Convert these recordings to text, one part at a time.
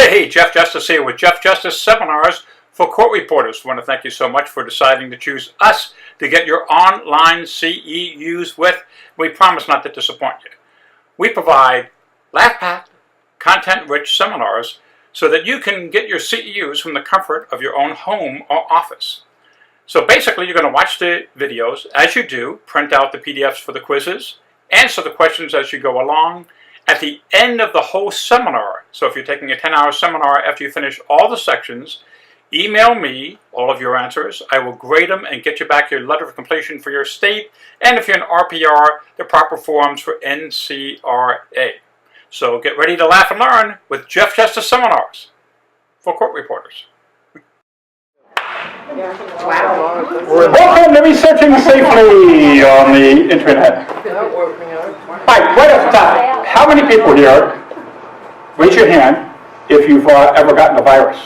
Hey, Jeff Justice here with Jeff Justice Seminars for Court Reporters. I want to thank you so much for deciding to choose us to get your online CEUs with. We promise not to disappoint you. We provide laugh-packed, content-rich seminars so that you can get your CEUs from the comfort of your own home or office. So basically, you're going to watch the videos as you do, print out the PDFs for the quizzes, answer the questions as you go along. At the end of the whole seminar, so if you're taking a 10-hour seminar after you finish all the sections, email me all of your answers. I will grade them and get you back your letter of completion for your state, and if you're an RPR, the proper forms for NCRA. So get ready to laugh and learn with Jeff Justice Seminars for Court Reporters. Wow. Welcome to Researching Safely on the Internet. Hi, right off the top, how many people here, raise your hand, if you've ever gotten a virus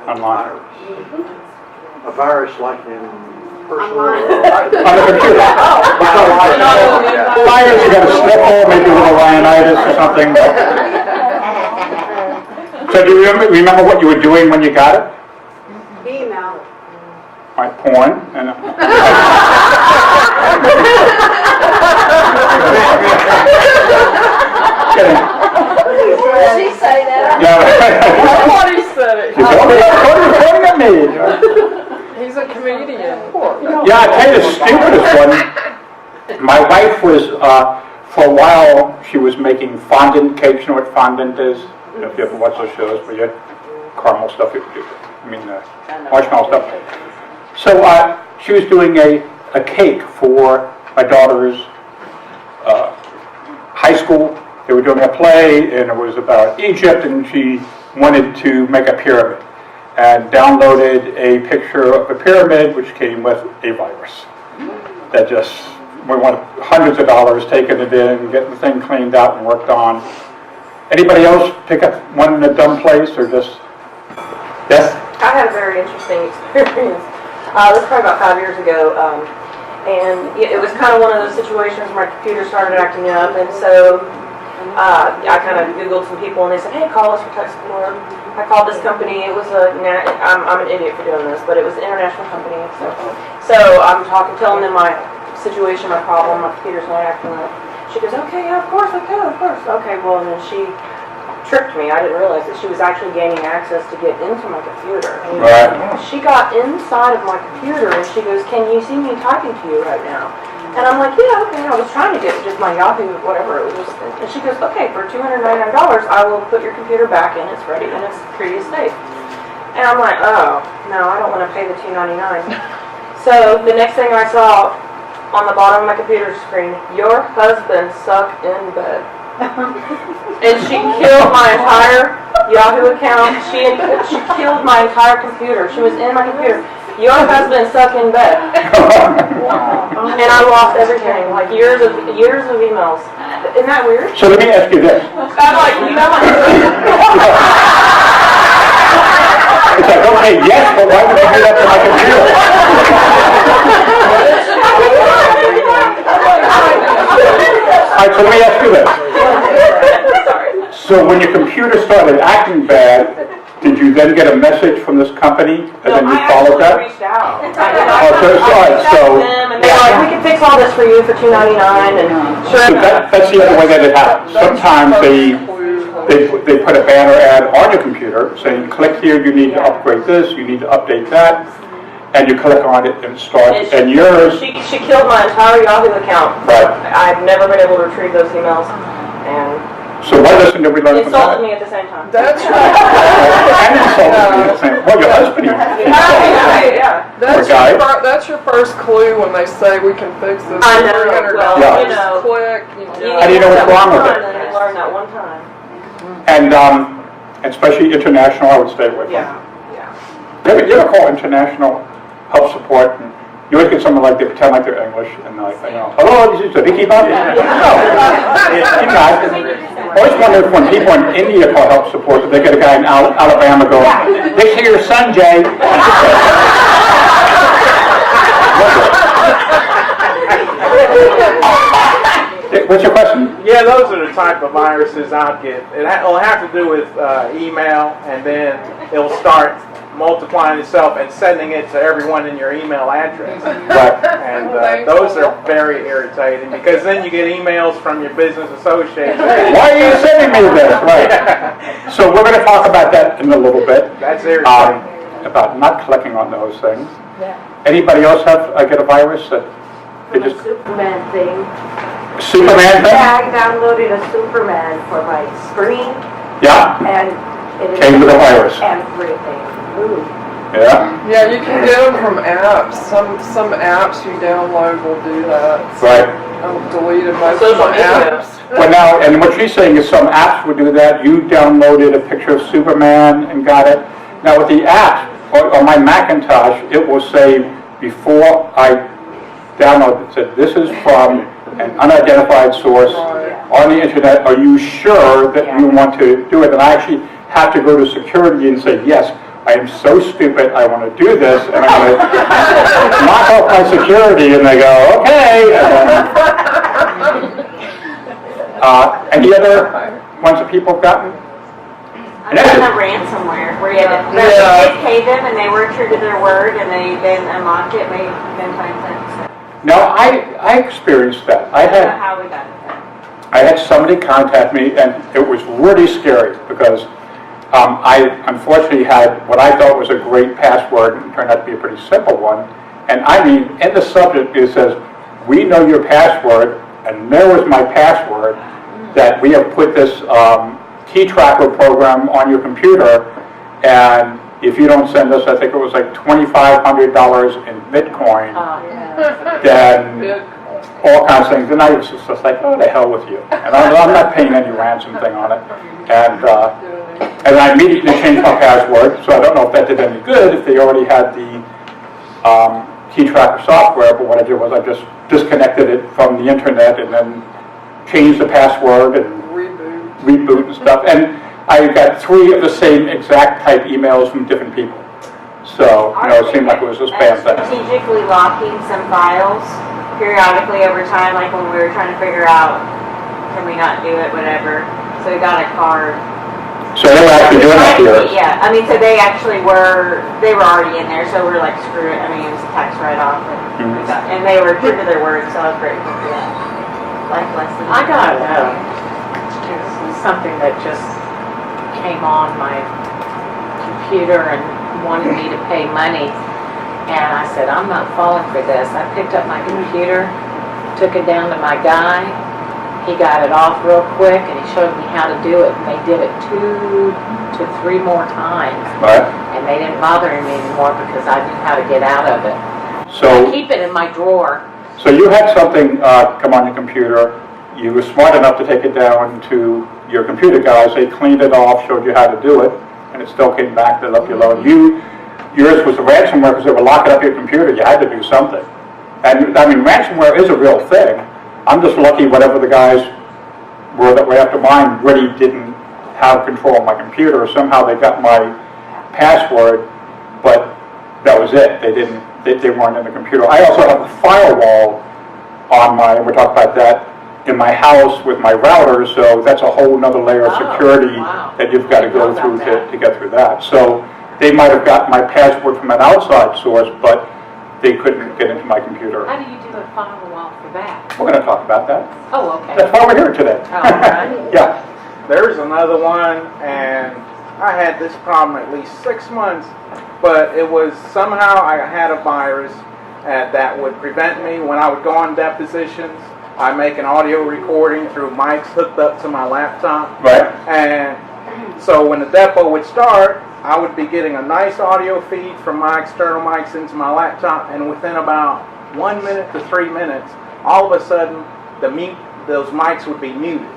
online? A virus like in personal On the computer. Virus, you got a sniffle, maybe a little rhinitis or something. So do you remember what you were doing when you got it? Email. Like porn? And She say that. Somebody said it. She's at me. He's a comedian. Yeah, I tell you the stupidest one. My wife was, for a while, she was making fondant cakes. You know what fondant is? If you ever watch those shows where you caramel stuff, marshmallow stuff. So she was doing a cake for my daughter's high school. They were doing a play, and it was about Egypt, and she wanted to make a pyramid, and downloaded a picture of a pyramid, which came with a virus. That just, we wanted hundreds of dollars taking it in, getting the thing cleaned out and worked on. Anybody else pick up one in a dumb place, or just, yes? I had a very interesting experience. This was probably about 5 years ago, and it was kind of one of those situations where my computer started acting up, and so I kind of Googled some people, and they said, hey, call us for tech support. I called this company. It was I'm an idiot for doing this, but it was an international company. So I'm telling them my situation, my problem, my computer's not acting up. She goes, okay, yeah, of course. Okay, well, and then she tricked me. I didn't realize that she was actually gaining access to get into my computer. Right. She got inside of my computer, and she goes, can you see me typing to you right now? And I'm like, yeah, okay. I was trying to get just my Yahoo, whatever it was. And she goes, okay, for $299, I will put your computer back in. It's ready in its previous state. And I'm like, oh, no, I don't want to pay the $299. So the next thing I saw on the bottom of my computer screen, your husband sucked in bed. And she killed my entire Yahoo account. She killed my entire computer. She was in my computer. Your husband sucked in bed. And I lost everything, like years of emails. Isn't that weird? So let me ask you this. I'm like, you know my It's like, okay, yes, but why would you do that to my computer? All right, so let me ask you this. So when your computer started acting bad, did you then get a message from this company, and then you followed that? I reached out. So and they're like, we can fix all this for you for $299, and sure enough. That's the other way that it happens. Sometimes they put a banner ad on your computer saying, click here, you need to upgrade this, you need to update that, and you click on it and it starts, and yours... She killed my entire Yahoo account. Right. I've never been able to retrieve those emails, and... So what lesson did we learn from that? Insulted me at the same time. That's right. And insulted me at the same time. Well, your husband even. Yeah. That's your first clue when they say we can fix this. I know. Well, Yeah. you know. Click. How do you know what's wrong with it? And learn that one time. And especially international, I would stay away from. Yeah. You ever call international help support? And you always get someone like they pretend like they're English, and they're like, hello, this is Vicky Bob. No, you're not. I always wonder if when people in India call help support, that they get a guy in Alabama going, "This here your son, Jay." What's your question? Yeah, those are the type of viruses I'd get. It'll have to do with email, and then it'll start multiplying itself and sending it to everyone in your email address. Right. And those are very irritating because then you get emails from your business associates. Why are you sending me this? Right. So we're going to talk about that in a little bit. That's irritating. About not clicking on those things. Anybody else get a virus that they just Superman thing. Superman thing? Yeah, I downloaded a Superman for my screen Yeah. and it Came with a virus. everything. Ooh. Yeah. Yeah, you can get them from apps. Some apps you download will do that. Right. I've deleted most of Social my media. apps. Well, now, and what she's saying is some apps would do that. You downloaded a picture of Superman and got it. Now, with the app on my Macintosh, it will say before I download it, said this is from an unidentified source on the internet. Are you sure that you want to do it? And I actually have to go to security and say, yes, I am so stupid, I want to do this, and I'm going to knock off my security, and they go, okay. Any other ones that people have gotten? I've done the ransomware where you had to pay them and they were true to their word and they then unlocked it, made them find sense. Now, I experienced that. I That's had how we got it. I had somebody contact me, and it was really scary because I unfortunately had what I thought was a great password, and it turned out to be a pretty simple one. And I mean, in the subject it says, "We know your password," and there was my password. That we have put this key tracker program on your computer, and if you don't send us, I think it was like $2,500 in Bitcoin, then all kinds of things. And I was just like, oh, the hell with you. And I'm not paying any ransom thing on it. And I immediately changed my password, so I don't know if that did any good, if they already had the key tracker software, but what I did was I just disconnected it from the internet and then changed the password and reboot and stuff. And I got 3 of the same exact type emails from different people. So, it seemed like it was a spam thing. Strategically locking some files periodically over time, like when we were trying to figure out, can we not do it, whatever. So we got a card. So they were actually doing that here. Yeah, I mean, so they actually were already in there, so we're like, screw it. I mean, it was a tax write-off. And they were true to their word, so I was grateful for that. Life lesson. I got something that just came on my computer and wanted me to pay money, and I said, I'm not falling for this. I picked up my computer, took it down to my guy, he got it off real quick, and he showed me how to do it, and they did it 2 to 3 more times, Right. and they didn't bother me anymore because I knew how to get out of it. So, I keep it in my drawer. so you had something come on your computer. You were smart enough to take it down to your computer guys. They cleaned it off, showed you how to do it, and it still came back. They left you alone. Yours was a ransomware because they were locking up your computer. You had to do something. And I mean, ransomware is a real thing. I'm just lucky whatever the guys were that were after mine really didn't have control of my computer. Somehow they got my password, but that was it. They weren't in the computer. I also have a firewall on my, we'll talk about that, in my house with my router, so that's a whole nother layer of security that you've got to go through to get through that. So they might have got my password from an outside source, but they couldn't get into my computer. How do you do a firewall for that? We're going to talk about that. Oh, okay. That's why we're here today. Oh, right. Yeah. There's another one, and I had this problem at least 6 months, but it was somehow I had a virus that would prevent me when I would go on depositions. I make an audio recording through mics hooked up to my laptop. Right. And so when the depo would start, I would be getting a nice audio feed from my external mics into my laptop, and within about 1 minute to 3 minutes, all of a sudden, those mics would be muted.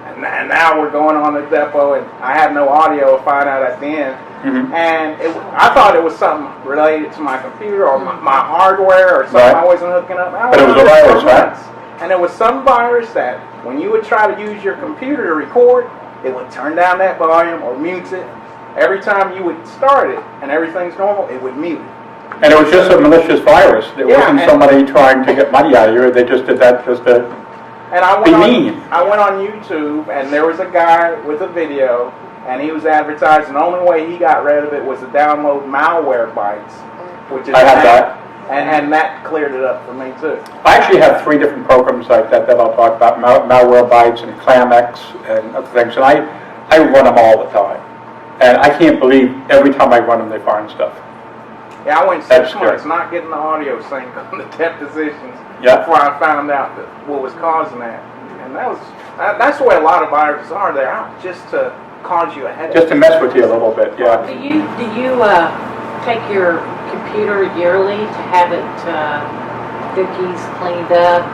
And now we're going on the depo, and I have no audio to find out at the end. Mm-hmm. And I thought it was something related to my computer or my hardware or something I wasn't hooking up. But it was a virus, right? And it was some virus that when you would try to use your computer to record, it would turn down that volume or mute it. Every time you would start it and everything's normal, it would mute it. And it was just a malicious virus. It wasn't somebody trying to get money out of you. They just did that just to... And I Be went, mean. I went on YouTube, and there was a guy with a video, and he was advertising. The only way he got rid of it was to download malware bytes, which is I have that. and that cleared it up for me too. I actually have 3 different programs like that I'll talk about, Malware Bytes and ClamX and other things, and I run them all the time. And I can't believe every time I run them, they find stuff. Yeah, I went That's 6 months scary. not getting the audio sync on the depositions Yeah. before I found out that what was causing that. And that's the way a lot of viruses are. They're out just to cause you a headache. Just to mess with you a little bit, yeah. Do you take your computer yearly to have it cookies cleaned up?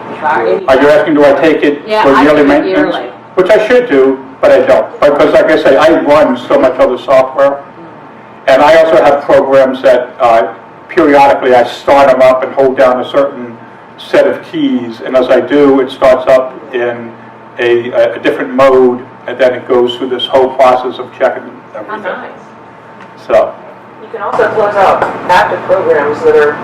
Are you asking, do I take it Yeah, for I yearly do it maintenance? yearly. Which I should do, but I don't. Because like I say, I run so much other software. And I also have programs that periodically I start them up and hold down a certain set of keys. And as I do, it starts up in a different mode. And then it goes through this whole process of checking How everything. nice. So, You can also close out active programs that are,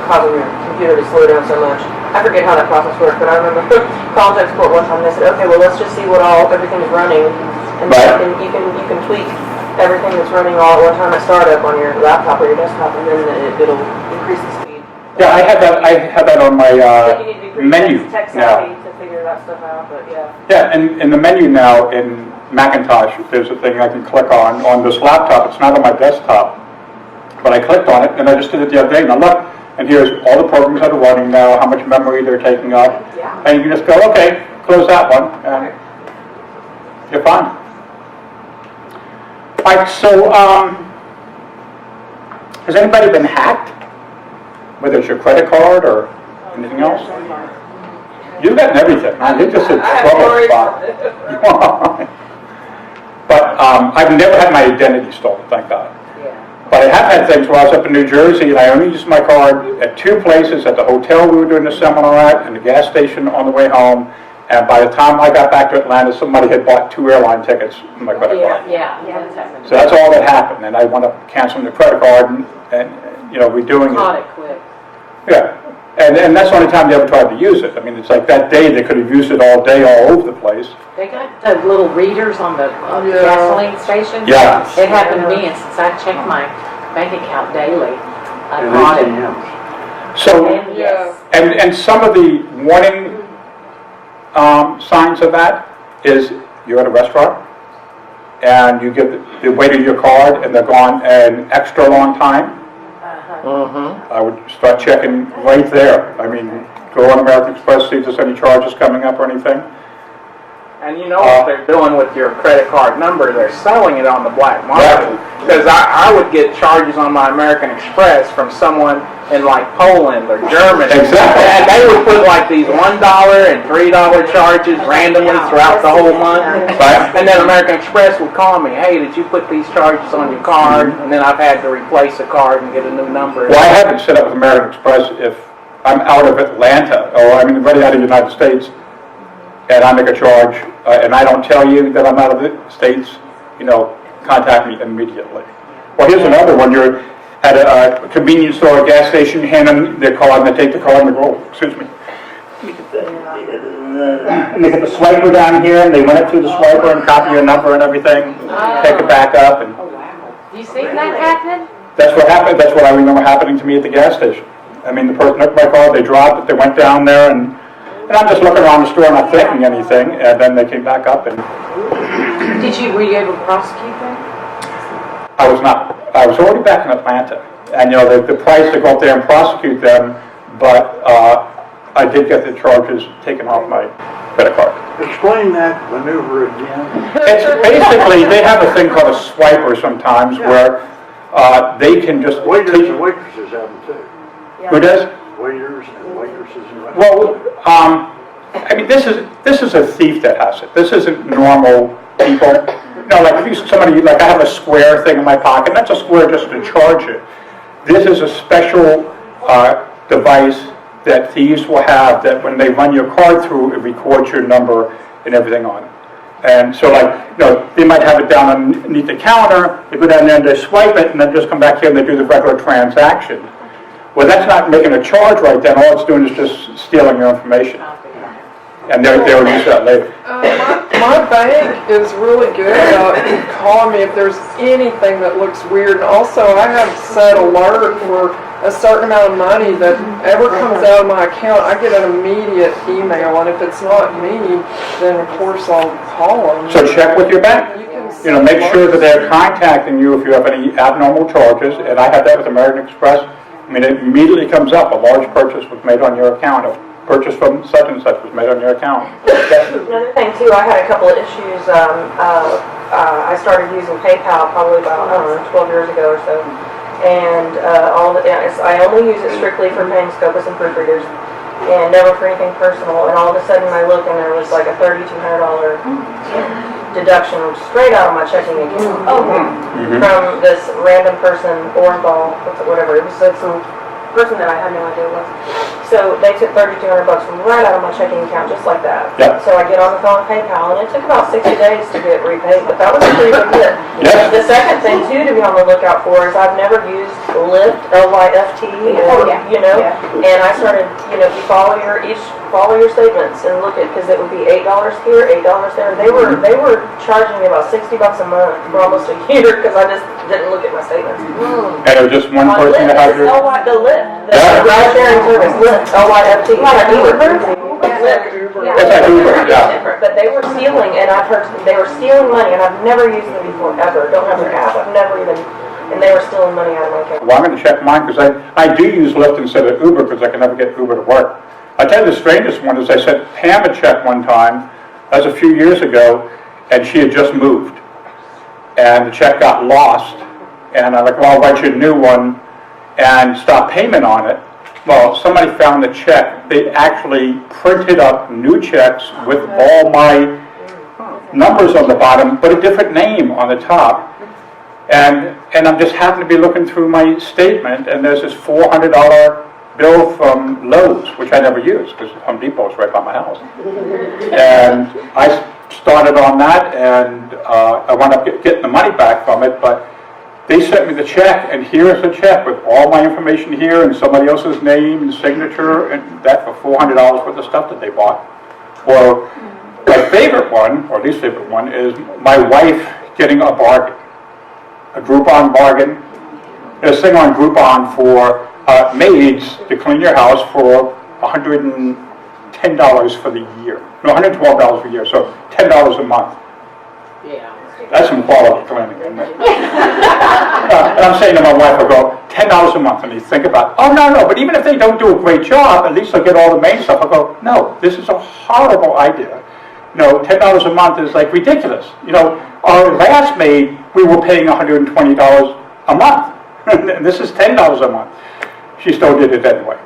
causing your computer to slow down so much. I forget how that process worked, but I remember calling tech support one time and they said, okay, well, let's just see what everything's running. And Right. then you can tweak everything that's running all at one time at startup on your laptop or your desktop, and then it'll increase the speed. yeah, I have that on my But you need to be pretty menu tech now. savvy to figure that stuff out, but yeah. Yeah, and in the menu now in Macintosh, there's a thing I can click on this laptop. It's not on my desktop, but I clicked on it, and I just did it the other day, and I looked, and here's all the programs that are running now, how much memory they're taking up, Yeah. and you can just go, okay, close that one, and you're fine. All right, so has anybody been hacked? Whether it's your credit card or anything else? You've gotten everything. You're just a trouble spot. But I've never had my identity stolen, thank God. But I have had things where I was up in New Jersey and I only used my card at 2 places, at the hotel we were doing the seminar at and the gas station on the way home. And by the time I got back to Atlanta, somebody had bought 2 airline tickets from my credit card. Yeah, that's happened. So that's all that happened. And I wound up canceling the credit card and redoing Caught it. it quick. Yeah. And that's the only time they ever tried to use it. I mean, it's like that day they could have used it all day, all over the place. They got the little readers on the Yeah. gasoline stations. Yeah. It happened to me, and since I check my bank account daily, I caught it. So, And yes, and some of the warning signs of that is you're at a restaurant and you give the waiter your card and they're gone an extra long time. I would start checking right there. I mean, go on American Express, see if there's any charges coming up or anything. And you know what they're doing with your credit card number? They're selling it on the black market. Because I would get charges on my American Express from someone in like Poland or Germany. Exactly. And they would put like these $1 and $3 charges randomly throughout the whole month. Right. And then American Express would call me, hey, did you put these charges on your card? And then I've had to replace the card and get a new number. Well, I haven't set up with American Express if I'm out of Atlanta, or I'm ready out of the United States, and I make a charge, and I don't tell you that I'm out of the States, contact me immediately. Well, here's another one. You're at a convenience store, a gas station, you hand them their card, and they take the card and they go, excuse me. And they get the swiper down here, and they run it through the swiper and copy your number and everything, take it back up, and you seen that happening? that's what happened. That's what I remember happening to me at the gas station. I mean, the person took my card, they dropped it, they went down there, and I'm just looking around the store, not thinking anything, and then they came back up, and Were you able to prosecute them? I was not. I was already back in Atlanta, and the price to go up there and prosecute them, but I did get the charges taken off my credit card. Explain that maneuver again. It's basically, they have a thing called a swiper sometimes, where they can just Waiters take. and waitresses have them too. Who does? Waiters and waitresses and waitresses. Well, I mean, this is a thief that has it. This isn't normal people. Like if somebody, like I have a square thing in my pocket, that's a square just to charge it. This is a special device that thieves will have that when they run your card through, it records your number and everything on it. And so they might have it down underneath the counter, they go down there and they swipe it and then just come back here and they do the regular transaction. Well, that's not making a charge right then, all it's doing is just stealing your information. And they'll use that later. My bank is really good about calling me if there's anything that looks weird. And also, I have set alert for a certain amount of money that ever comes out of my account. I get an immediate email, and if it's not me, then of course I'll call them. So check with your bank. You can Make sure that they're contacting you if you have any abnormal charges. And I had that with American Express. I mean, it immediately comes up, a large purchase was made on your account. A purchase from such and such was made on your account. Another thing too, I had a couple of issues. I started using PayPal probably about, 12 years ago or so. And I only use it strictly for paying SCOPUS and proofreaders, and never for anything personal. And all of a sudden I look and there was like a $3,200 deduction straight out of my checking account from this random person, Orenthal, whatever. It was some person that I had no idea was. So they took $3,200 right out of my checking account, just like that. Yeah. So I get on the phone with PayPal, and it took about 60 days to get repaid, but that was a pretty good hit. Yeah. The second thing too to be on the lookout for is I've never used Lyft, L-Y-F-T, and I started, you follow your statements and look at, because it would be $8 here, $8 there. They were charging me about $60 a month for almost a year because I just didn't look at my statements. And it was just one person that had your... The Lyft, the ride sharing service, Lyft, L-Y-F-T. It's like Uber, yeah. But they were stealing, and I've heard they were stealing money, and I've never used them before, ever. Don't have an app. I've never even, and they were stealing money out of my account. Well, I'm going to check mine because I do use Lyft instead of Uber because I can never get Uber to work. I tell you the strangest one is I sent Pam a check one time, that was a few years ago, and she had just moved. And the check got lost, and I'm like, well, I'll write you a new one and stop payment on it. Well, somebody found the check. They actually printed up new checks with all my numbers on the bottom, but a different name on the top. And I'm just happened to be looking through my statement, and there's this $400 bill from Lowe's, which I never use because Home Depot is right by my house. And I started on that, and I wound up getting the money back from it, but they sent me the check, and here's the check with all my information here and somebody else's name and signature, and that for $400 worth of stuff that they bought. Or my favorite one, or least favorite one, is my wife getting a bargain, a Groupon bargain. There's a thing on Groupon for maids to clean your house for $110 for the year. No, $112 for the year, so $10 a month. Yeah. That's some quality cleaning, isn't it? And I'm saying to my wife, I go, $10 a month, and you think about, oh, no, but even if they don't do a great job, at least they'll get all the main stuff. I go, no, this is a horrible idea. $10 a month is like ridiculous. Our last maid, we were paying $120 a month. And this is $10 a month. She still did it anyway.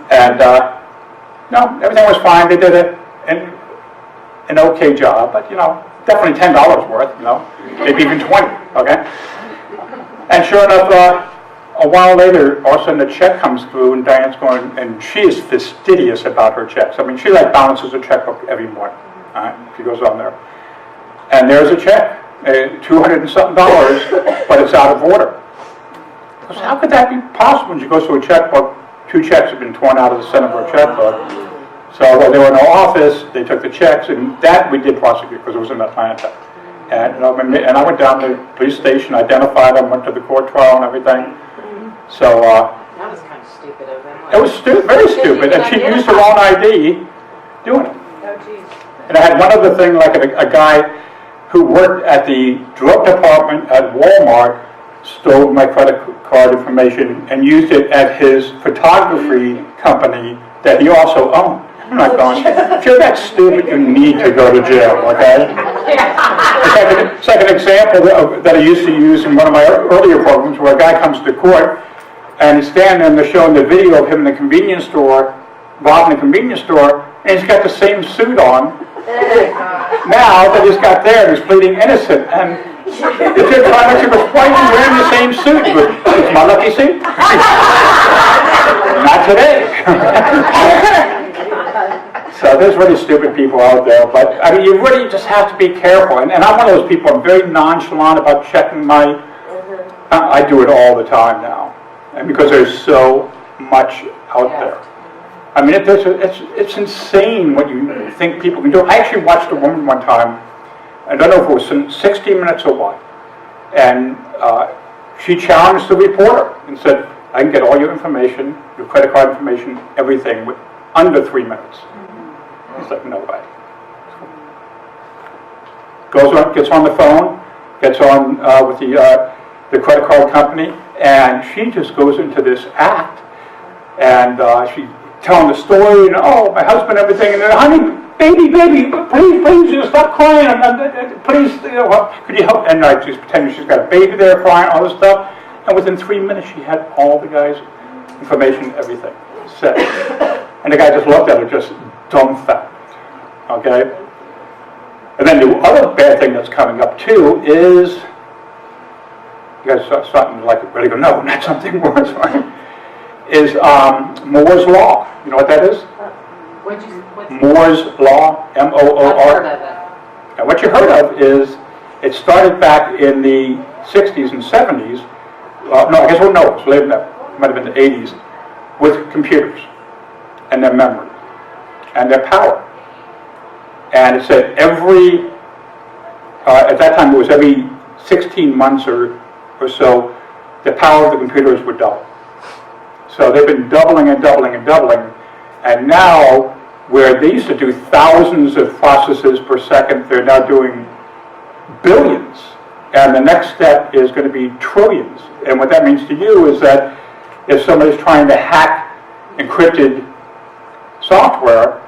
And, no, everything was fine. They did an okay job, but, definitely $10 worth, maybe even 20, okay? And sure enough, a while later, all of a sudden a check comes through, and Diane's going, and she is fastidious about her checks. I mean, she balances her checkbook every morning. She goes on there. And there's a check, $200 and something, but it's out of order. Because how could that be possible? When she goes to a checkbook, 2 checks have been torn out of the center of her checkbook. So while they were in our office, they took the checks, and that we did prosecute because it was in Atlanta. And I went down to the police station, identified them, went to the court trial and everything. So That was kind of stupid of them. it was very stupid, and she used her own ID doing it. Oh, geez. And I had one other thing, like a guy who worked at the drug department at Walmart stole my credit card information and used it at his photography company that he also owned. I'm not going, if you're that stupid, you need to go to jail, okay? It's like an example that I used to use in one of my earlier programs where a guy comes to court and he's standing there and they're showing the video of him in the convenience store, robbing the convenience store, and he's got the same suit on now that he's got there and he's pleading innocent. And the judge finally said, why are you wearing the same suit? He goes, it's my lucky suit. Not today. So there's really stupid people out there, but I mean, you really just have to be careful. And I'm one of those people, I'm very nonchalant about checking my, I do it all the time now. And because there's so much out there. I mean, it's insane what you think people can do. I actually watched a woman one time, I don't know if it was in 60 Minutes or what, and she challenged the reporter and said, I can get all your information, your credit card information, everything, with under 3 minutes. He's like, no way. Goes on, gets on the phone, gets on with the credit card company, and she just goes into this act, and she telling the story, and oh, my husband, everything, and then, honey, baby, please, just stop crying, please, could you help? And she's pretending she's got a baby there crying, all this stuff, and within 3 minutes she had all the guy's information, everything set. And the guy just looked at her, just dumbfounded, okay? And then the other bad thing that's coming up too is, you guys are starting to like really go, no, not something worse, right? Is Moore's Law. You know what that is? Moore's Law, M-O-O-R. I've heard of it. And what you heard of is, it started back in the 60s and 70s, no, I guess it was later than that, it might have been the 80s, with computers and their memory and their power. And it said every, at that time it was every 16 months or so, the power of the computers would double. So they've been doubling and doubling and doubling, and now, where they used to do thousands of processes per second, they're now doing billions. And the next step is going to be trillions. And what that means to you is that if somebody's trying to hack encrypted software,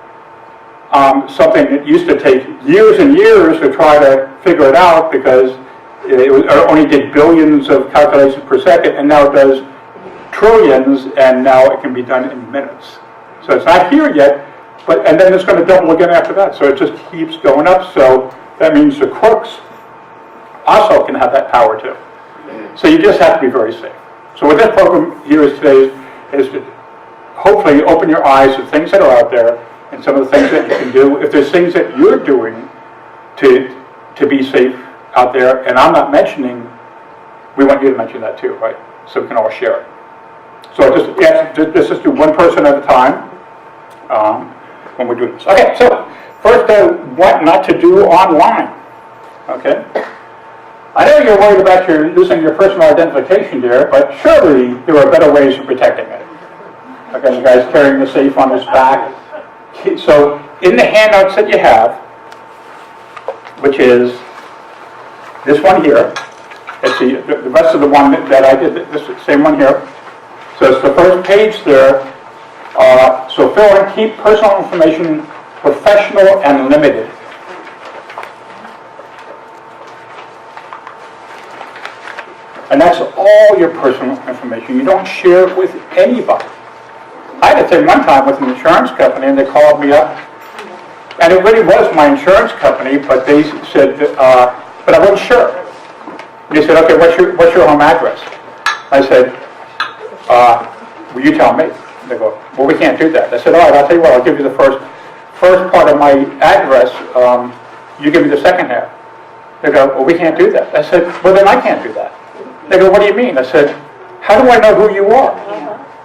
something that used to take years and years to try to figure it out because it only did billions of calculations per second, and now it does trillions, and now it can be done in minutes. So it's not here yet, and then it's going to double again after that. So it just keeps going up. So that means the crooks also can have that power too. So you just have to be very safe. So what this program here is today is to hopefully open your eyes to things that are out there and some of the things that you can do. If there's things that you're doing to be safe out there, and I'm not mentioning, we want you to mention that too, right? So we can all share it. So let's just do one person at a time when we do this. Okay, so first, what not to do online. Okay. I know you're worried about losing your personal identification there, but surely there are better ways of protecting it. Okay, you guys carrying the safe on his back. So in the handouts that you have, which is this one here, it's the rest of the one that I did, this same one here. So it's the first page there. So fill and keep personal information professional and limited. And that's all your personal information. You don't share it with anybody. I had a thing one time with an insurance company, and they called me up, and it really was my insurance company, but they said, but I wasn't sure. They said, okay, what's your home address? I said, will you tell me? They go, well, we can't do that. I said, all right, I'll tell you what, I'll give you the first part of my address, you give me the second half. They go, well, we can't do that. I said, well, then I can't do that. They go, what do you mean? I said, how do I know who you are?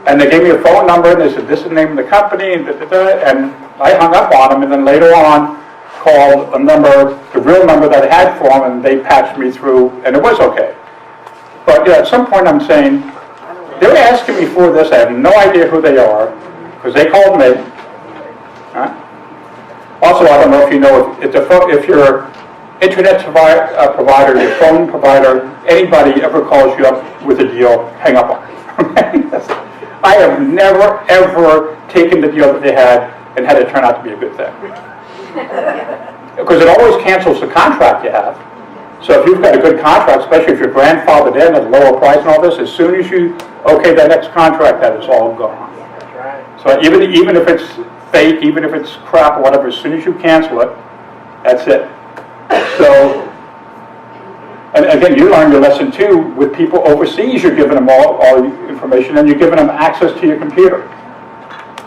And they gave me a phone number, and they said, this is the name of the company, and and I hung up on them, and then later on called a number, the real number that I had for them, and they patched me through, and it was okay. But yeah, at some point I'm saying, they were asking me for this, I have no idea who they are, because they called me. Huh? Also, I don't know if you know, if your internet provider, your phone provider, anybody ever calls you up with a deal, hang up on it. I have never, ever taken the deal that they had and had it turn out to be a good thing. Because it always cancels the contract you have. So if you've got a good contract, especially if you're grandfathered in at a lower price and all this, as soon as you okay that next contract, that is all gone. That's right. So even if it's fake, even if it's crap or whatever, as soon as you cancel it, that's it. So, and again, you learn your lesson too with people overseas. You're giving them all the information, and you're giving them access to your computer.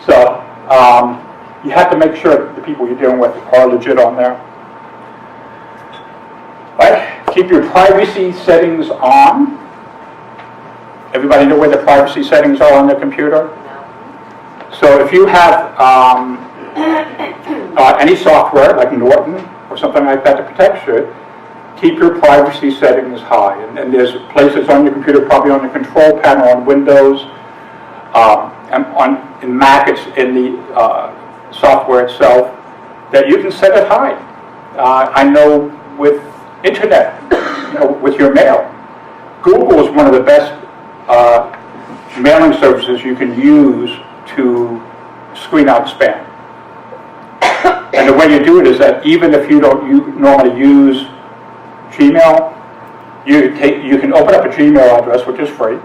So you have to make sure that the people you're dealing with are legit on there. Right? Keep your privacy settings on. Everybody know where the privacy settings are on their computer? No. So if you have any software like Norton or something like that to protect you, keep your privacy settings high. And there's places on your computer, probably on the control panel on Windows, and in Mac it's in the software itself, that you can set it high. I know with internet, with your mail, Google is one of the best mailing services you can use to screen out spam. And the way you do it is that even if you don't normally use Gmail, you can open up a Gmail address, which is free.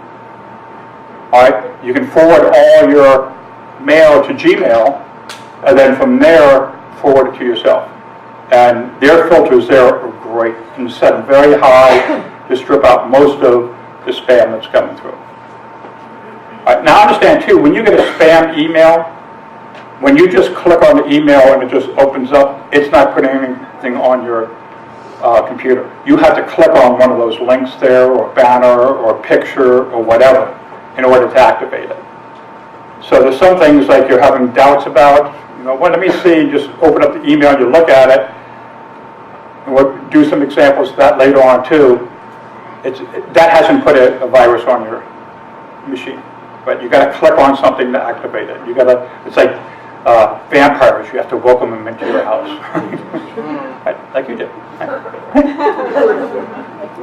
All right, you can forward all your mail to Gmail, and then from there forward it to yourself. And their filters there are great. You can set them very high to strip out most of the spam that's coming through. All right, now understand too, when you get a spam email, when you just click on the email and it just opens up, it's not putting anything on your computer. You have to click on one of those links there, or banner, or picture, or whatever, in order to activate it. So there's some things like you're having doubts about, well, let me see, just open up the email, you look at it, and we'll do some examples of that later on too. That hasn't put a virus on your machine, but you got to click on something to activate it. It's like vampires, you have to welcome them into your house, like you did.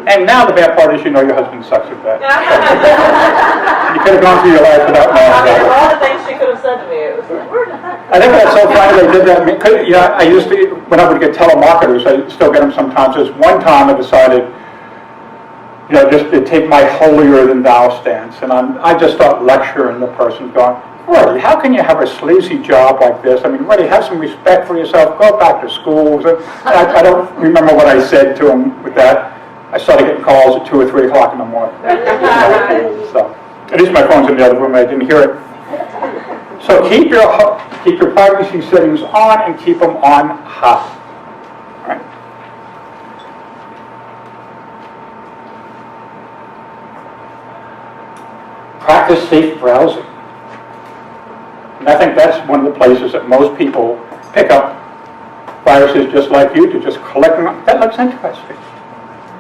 And now the bad part is your husband sucks at that. You could have gone through your life without knowing that. All the things she could have said to me, it was like, I think that's so funny they did that. I used to, when I would get telemarketers, I still get them sometimes. There's one time I decided, just to take my holier than thou stance, and I just start lecturing the person, going, really, how can you have a sleazy job like this? I mean, really, have some respect for yourself. Go back to school. I don't remember what I said to him with that. I started getting calls at 2 or 3 o'clock in the morning. So, at least my phone's in the other room. I didn't hear it. So keep your privacy settings on and keep them on high. All right. Practice safe browsing. And I think that's one of the places that most people pick up viruses just like you do, just click them. That looks interesting.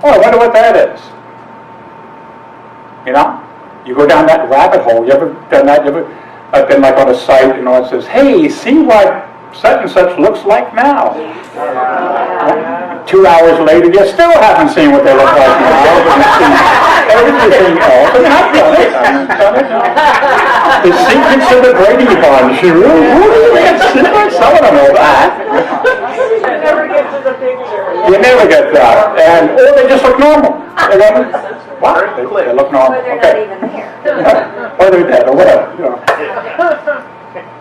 Oh, I wonder what that is. You go down that rabbit hole. You ever done that? I've been like on a site, it says, hey, see what such and such looks like now. 2 hours later, you still haven't seen what they look like now, but you've seen everything else. I mean, I've done it. The secrets of the Brady Bunch. Some of them know that. you never get to the picture. You never get that. Or they just look normal. What? They look normal. Or they're Okay. not even there. Or they're dead, or whatever.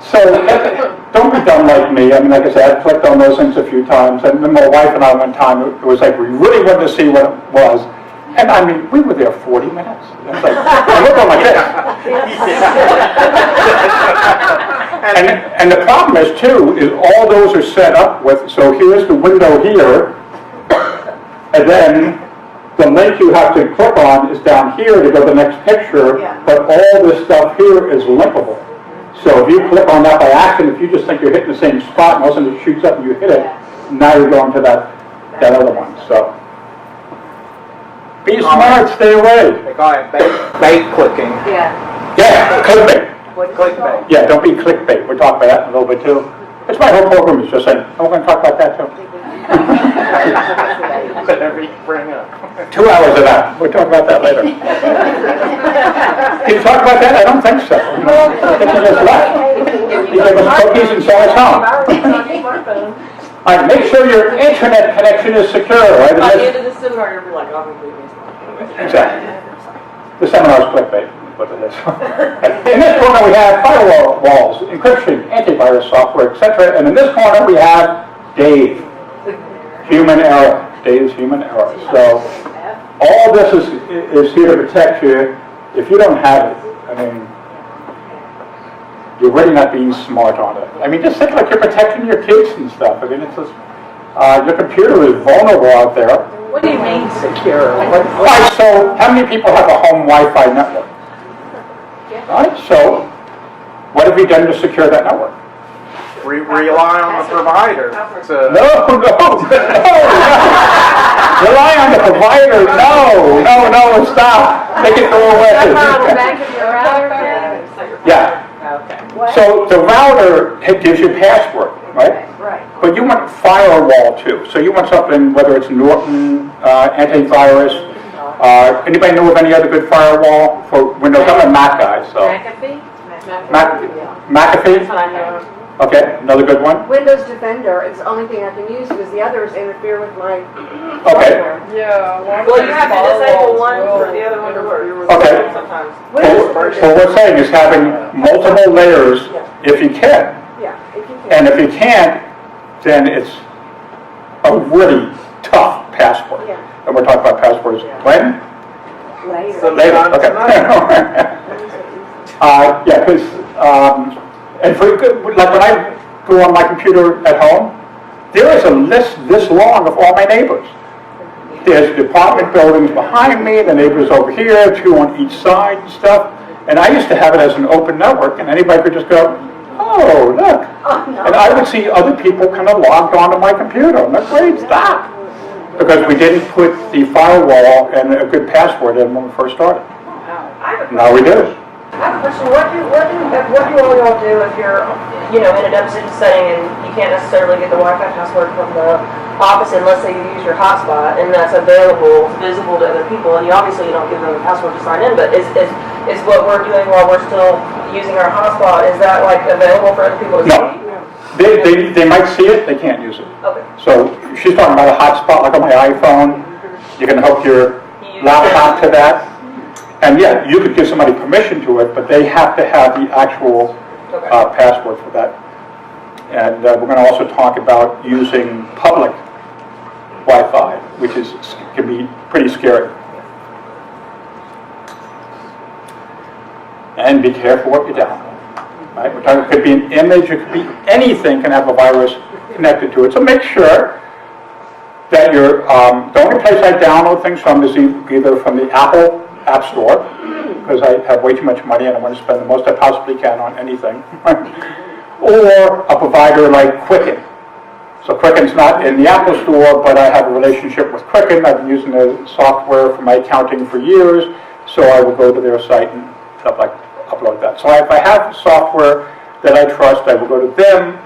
So don't be dumb like me. I mean, like I said, I clicked on those things a few times, and then my wife and I one time, it was like we really wanted to see what it was. And I mean, we were there 40 minutes. It's like, I looked on like this. And the problem is, too, is all those are set up with, so here's the window here, and then the link you have to click on is down here to go to the next picture, but all this stuff here is linkable. So if you click on that by accident, if you just think you're hitting the same spot and all of a sudden it shoots up and you hit it, now you're going to that other one. So be smart, stay away. They call it bait clicking. Yeah, clickbait. Clickbait. Yeah, don't be clickbait. We'll talk about that in a little bit too. It's my whole program is just saying, we're going to talk about that too. Whatever you bring up. 2 hours of that. We'll talk about that later. Can you talk about that? I don't think so. I think he just left. He gave us cookies and saw us home. All right, make sure your internet connection is secure. Right? By the end of the seminar, you'll be like, oh, Exactly. The seminar's clickbait. What it is. In this corner we have firewalls, encryption, antivirus software, etc. And in this corner we have Dave. Human error. Dave's human error. So all this is here to protect you. If you don't have it, I mean, you're really not being smart on it. I mean, just think like you're protecting your kids and stuff. I mean, it's just, your computer is vulnerable out there. What do you mean secure? All right, so how many people have a home Wi-Fi network? All right, so what if have you done to secure that network? Rely on the provider to. No. Rely on the provider, no, stop. They can go away. Back of your router thing? Yeah, Okay. so the router, it gives you password, right? Right. But you want firewall too. So you want something, whether it's Norton, antivirus. Anybody know of any other good firewall for Windows? I'm a Mac guy, so. McAfee? McAfee? That's what I know. Okay, another good one. Windows Defender is the only thing I can use because the others interfere with my Okay. software. Yeah. a lot of Well, you these have to disable firewalls one will for the other one to work. interfere with Okay. Sometimes. So what we're saying is having multiple layers if you can. Yeah, if you can. And if you can't, then it's a really tough password. Yeah. And we're talking about passwords when? Later. Later, Sometime okay. Yeah, because, and for, like when I go on my computer at home, there is a list this long of all my neighbors. There's apartment buildings behind me, the neighbors over here, 2 on each side and stuff. And I used to have it as an open network, and anybody could just go, oh, look. And I would see other people kind of logged onto my computer. I'm like, wait, stop. Because we didn't put the firewall and a good password in when we first started. Now we do. I have a question. What do all y'all do if you're, in a deposition setting and you can't necessarily get the Wi-Fi password from the office unless they use your hotspot and that's available, visible to other people, and you don't give them the password to sign in, but is what we're doing while we're still using our hotspot, is that like available for other people to No. see? They might see it, they can't use it. Okay. So she's talking about a hotspot like on my iPhone. You can hook your laptop to that. And yeah, you could give somebody permission to it, but they have to have the actual password for that. And we're going to also talk about using public Wi-Fi, which can be pretty scary. And be careful what you download. Right? We're talking, it could be an image, it could be anything can have a virus connected to it. So make sure that the only place I download things from is either from the Apple App Store, because I have way too much money and I want to spend the most I possibly can on anything, or a provider like Quicken. So Quicken's not in the Apple Store, but I have a relationship with Quicken. I've been using their software for my accounting for years, so I will go to their site and upload that. So if I have software that I trust, I will go to them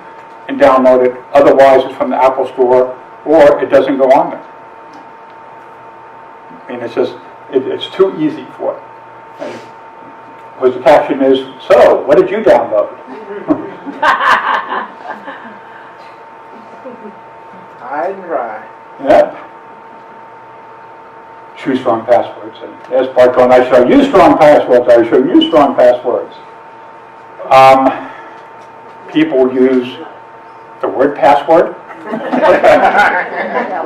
and download it. Otherwise, it's from the Apple Store, or it doesn't go on there. I mean, it's just, it's too easy for it. Because the caption is, so, what did you download? Hide and dry. Yep. Choose strong passwords. And there's Bart going, I show you strong passwords, I show you strong passwords. People use the word password.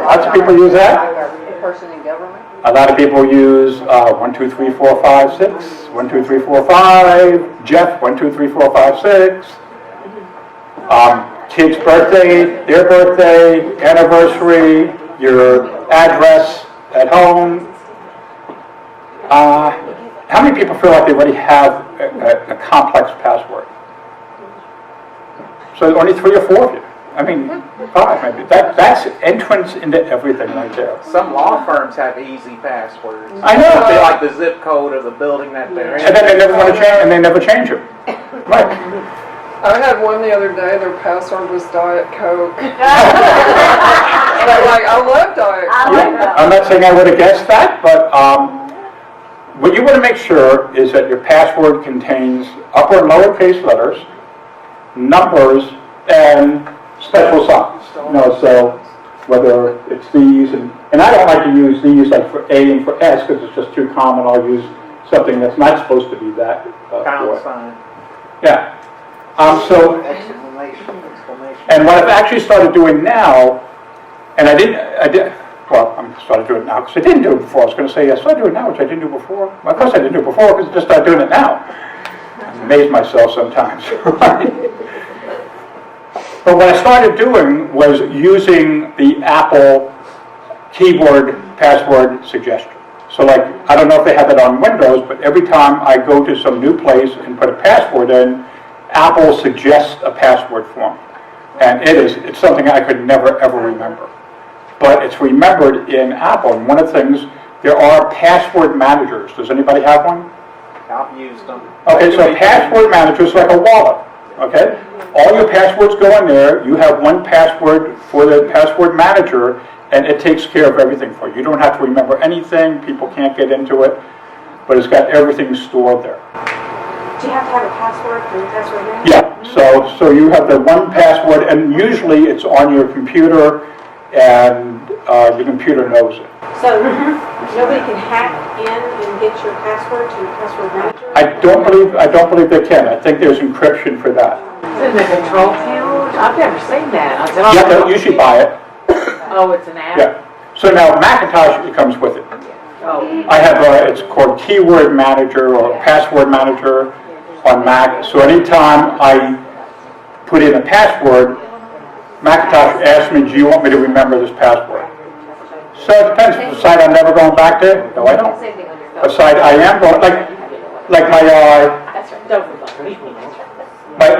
Lots of people use that. A person in government. A lot of people use 1, 2, 3, 4, 5, 6, 1, 2, 3, 4, 5, Jeff, 1, 2, 3, 4, 5, 6. Kid's birthday, their birthday, anniversary, your address at home. How many people feel like they already have a complex password? So only 3 or 4 of you. I mean, 5 maybe. That's entrance into everything right there. Some law firms have easy passwords. I know. They like the zip code of the building that they're in. And then they never want to change, and they never change it. Right. I had one the other day, their password was Diet Coke. But like, I love Diet Coke. I'm not saying I would have guessed that, but what you want to make sure is that your password contains upper and lowercase letters, numbers, and special signs. So whether it's these, and I don't like to use these like for A and for S because it's just too common. I'll use something that's not supposed to be that. Pound sign. Yeah. And what I've actually started doing now, and I started doing it now because I didn't do it before. I was going to say I started doing it now, which I didn't do before. Well, of course I didn't do it before because I just started doing it now. I amaze myself sometimes. But what I started doing was using the Apple keyboard password suggestion. So like, I don't know if they have it on Windows, but every time I go to some new place and put a password in, Apple suggests a password for me. And it's something I could never, ever remember. But it's remembered in Apple. And one of the things, there are password managers. Does anybody have one? I've used them. Okay, so password manager is like a wallet, okay? All your passwords go in there. You have one password for the password manager, and it takes care of everything for you. You don't have to remember anything. People can't get into it, but it's got everything stored there. Do you have to have a password for your password manager? Yeah, so you have the one password, and usually it's on your computer, and your computer knows it. So nobody can hack in and get your password to your password manager? I don't believe they can. I think there's encryption for that. It's in the control panel? I've never seen that. You have to usually buy it. Oh, it's an app? Yeah. So now Macintosh, it comes with it. Oh. I have it's called Keyword Manager or Password Manager on Mac. So anytime I put in a password, Macintosh asks me, do you want me to remember this password? So it depends. If the site I'm never going back to, no, I don't. Same thing on your A phone. site I am going, like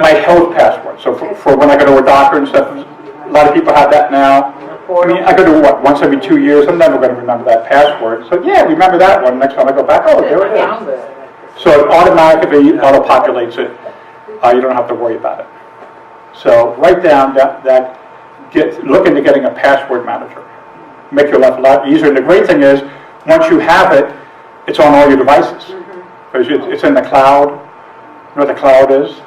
my health password. So for when I go to a doctor and stuff, a lot of people have that now. I mean, I go to what, once every 2 years, I'm never going to remember that password. So yeah, remember that one. Next time I go back, oh, there it is. So it automatically auto-populates it. You don't have to worry about it. So write down that look into getting a password manager. Make your life a lot easier. And the great thing is, once you have it, it's on all your devices. Because it's in the cloud. You know what the cloud is?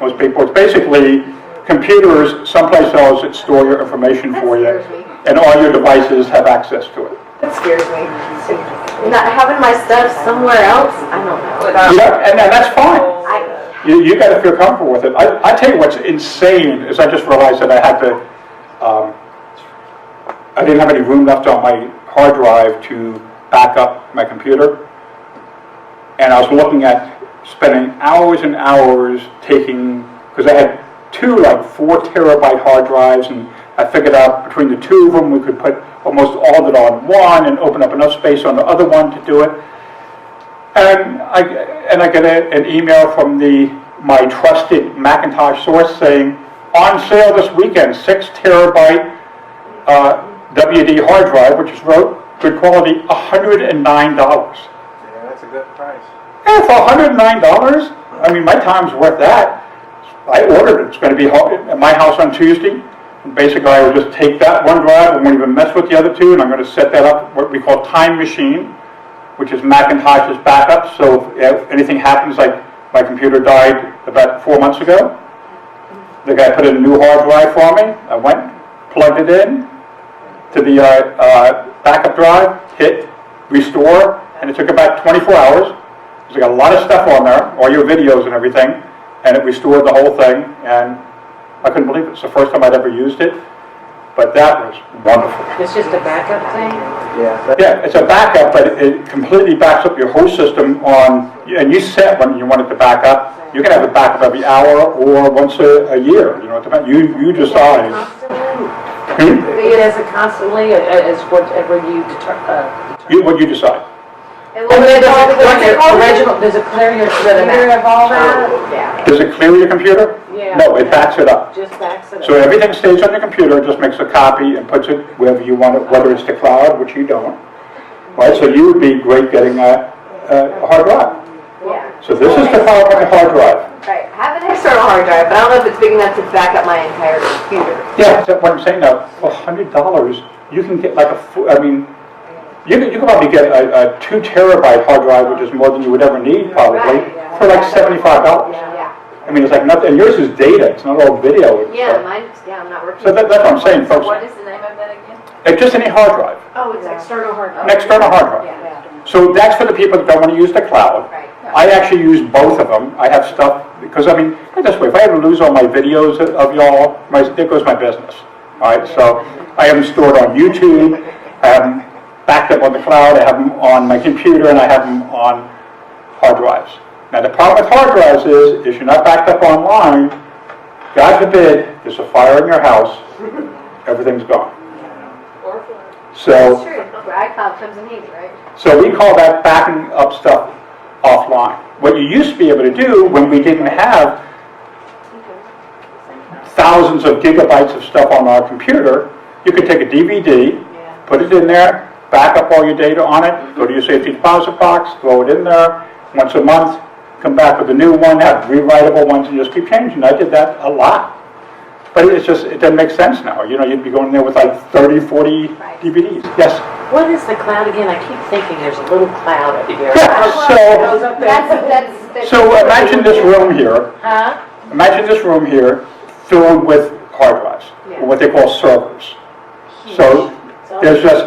Most people, it's basically computers someplace else that store your information for you. And all your devices have access to it. That scares me. Not having my stuff somewhere else? I don't know. Yeah, and that's fine. You got to feel comfortable with it. I tell you what's insane is I just realized that I had to, I didn't have any room left on my hard drive to back up my computer. And I was looking at spending hours and hours taking, because I had two 4 terabyte hard drives, and I figured out between the two of them we could put almost all of it on one and open up enough space on the other one to do it. And I get an email from my trusted Macintosh source saying, on sale this weekend, 6 terabyte WD hard drive, which is good quality, $109. Yeah, that's a good price. Yeah, for $109, I mean, my time's worth that. I ordered it. It's going to be at my house on Tuesday. And basically, I will just take that one drive. I won't even mess with the other two, and I'm going to set that up, what we call Time Machine, which is Macintosh's backup. So if anything happens, like my computer died about 4 months ago, the guy put in a new hard drive for me. I went, plugged it in to the backup drive, hit restore, and it took about 24 hours. There's got a lot of stuff on there, all your videos and everything, and it restored the whole thing, and I couldn't believe it. It's the first time I'd ever used it, but that was wonderful. It's just a backup thing? Yeah, it's a backup, but it completely backs up your whole system on, and you set when you want it to back up. You can have it back up every hour or once a year. You know, you decide. It does it constantly, as whatever you determine. What you decide. And Does what it clear your computer of all that? Yeah. Does it clear your computer? Yeah. No, it backs it up. Just backs it up. So everything stays on your computer, it just makes a copy and puts it wherever you want it, whether it's the cloud, which you don't. Right, so you would be great getting a hard drive. Yeah. So this is the power of the hard drive. Right. I have an external hard drive, but I don't know if it's big enough to back up my entire computer. Yeah, so what I'm saying now, for $100, you can get you can probably get a 2 terabyte hard drive, which is more than you would ever need probably, for like $75. Yeah. I mean, it's like nothing, and yours is data, it's not all video. Yeah, I'm not working. So that's what I'm saying, folks. What is the name of that again? It's just any hard drive, Oh, it's external hard drive. an external hard drive. Yeah. So that's for the people that don't want to use the cloud. Right. I actually use both of them. I have stuff, because I mean, this way, if I ever lose all my videos of y'all, there goes my business. All right, so I have them stored on YouTube, I have them backed up on the cloud, I have them on my computer, and I have them on hard drives. Now the problem with hard drives is, if you're not backed up online, God forbid, there's a fire in your house, everything's gone. That's So, true. iCloud comes in handy, right? so we call that backing up stuff offline. What you used to be able to do when we didn't have thousands of gigabytes of stuff on our computer, you could take a DVD, put it in there, back up all your data on it, go to your safety deposit box, throw it in there once a month, come back with a new one, have rewritable ones, and just keep changing. I did that a lot. But it's just, it doesn't make sense now. You know, you'd be going there with like 30, 40 DVDs. Yes? What is the cloud again? I keep thinking there's a little cloud up here. So imagine this room here. Huh? Imagine this room here filled with hard drives, or what they call servers. So there's just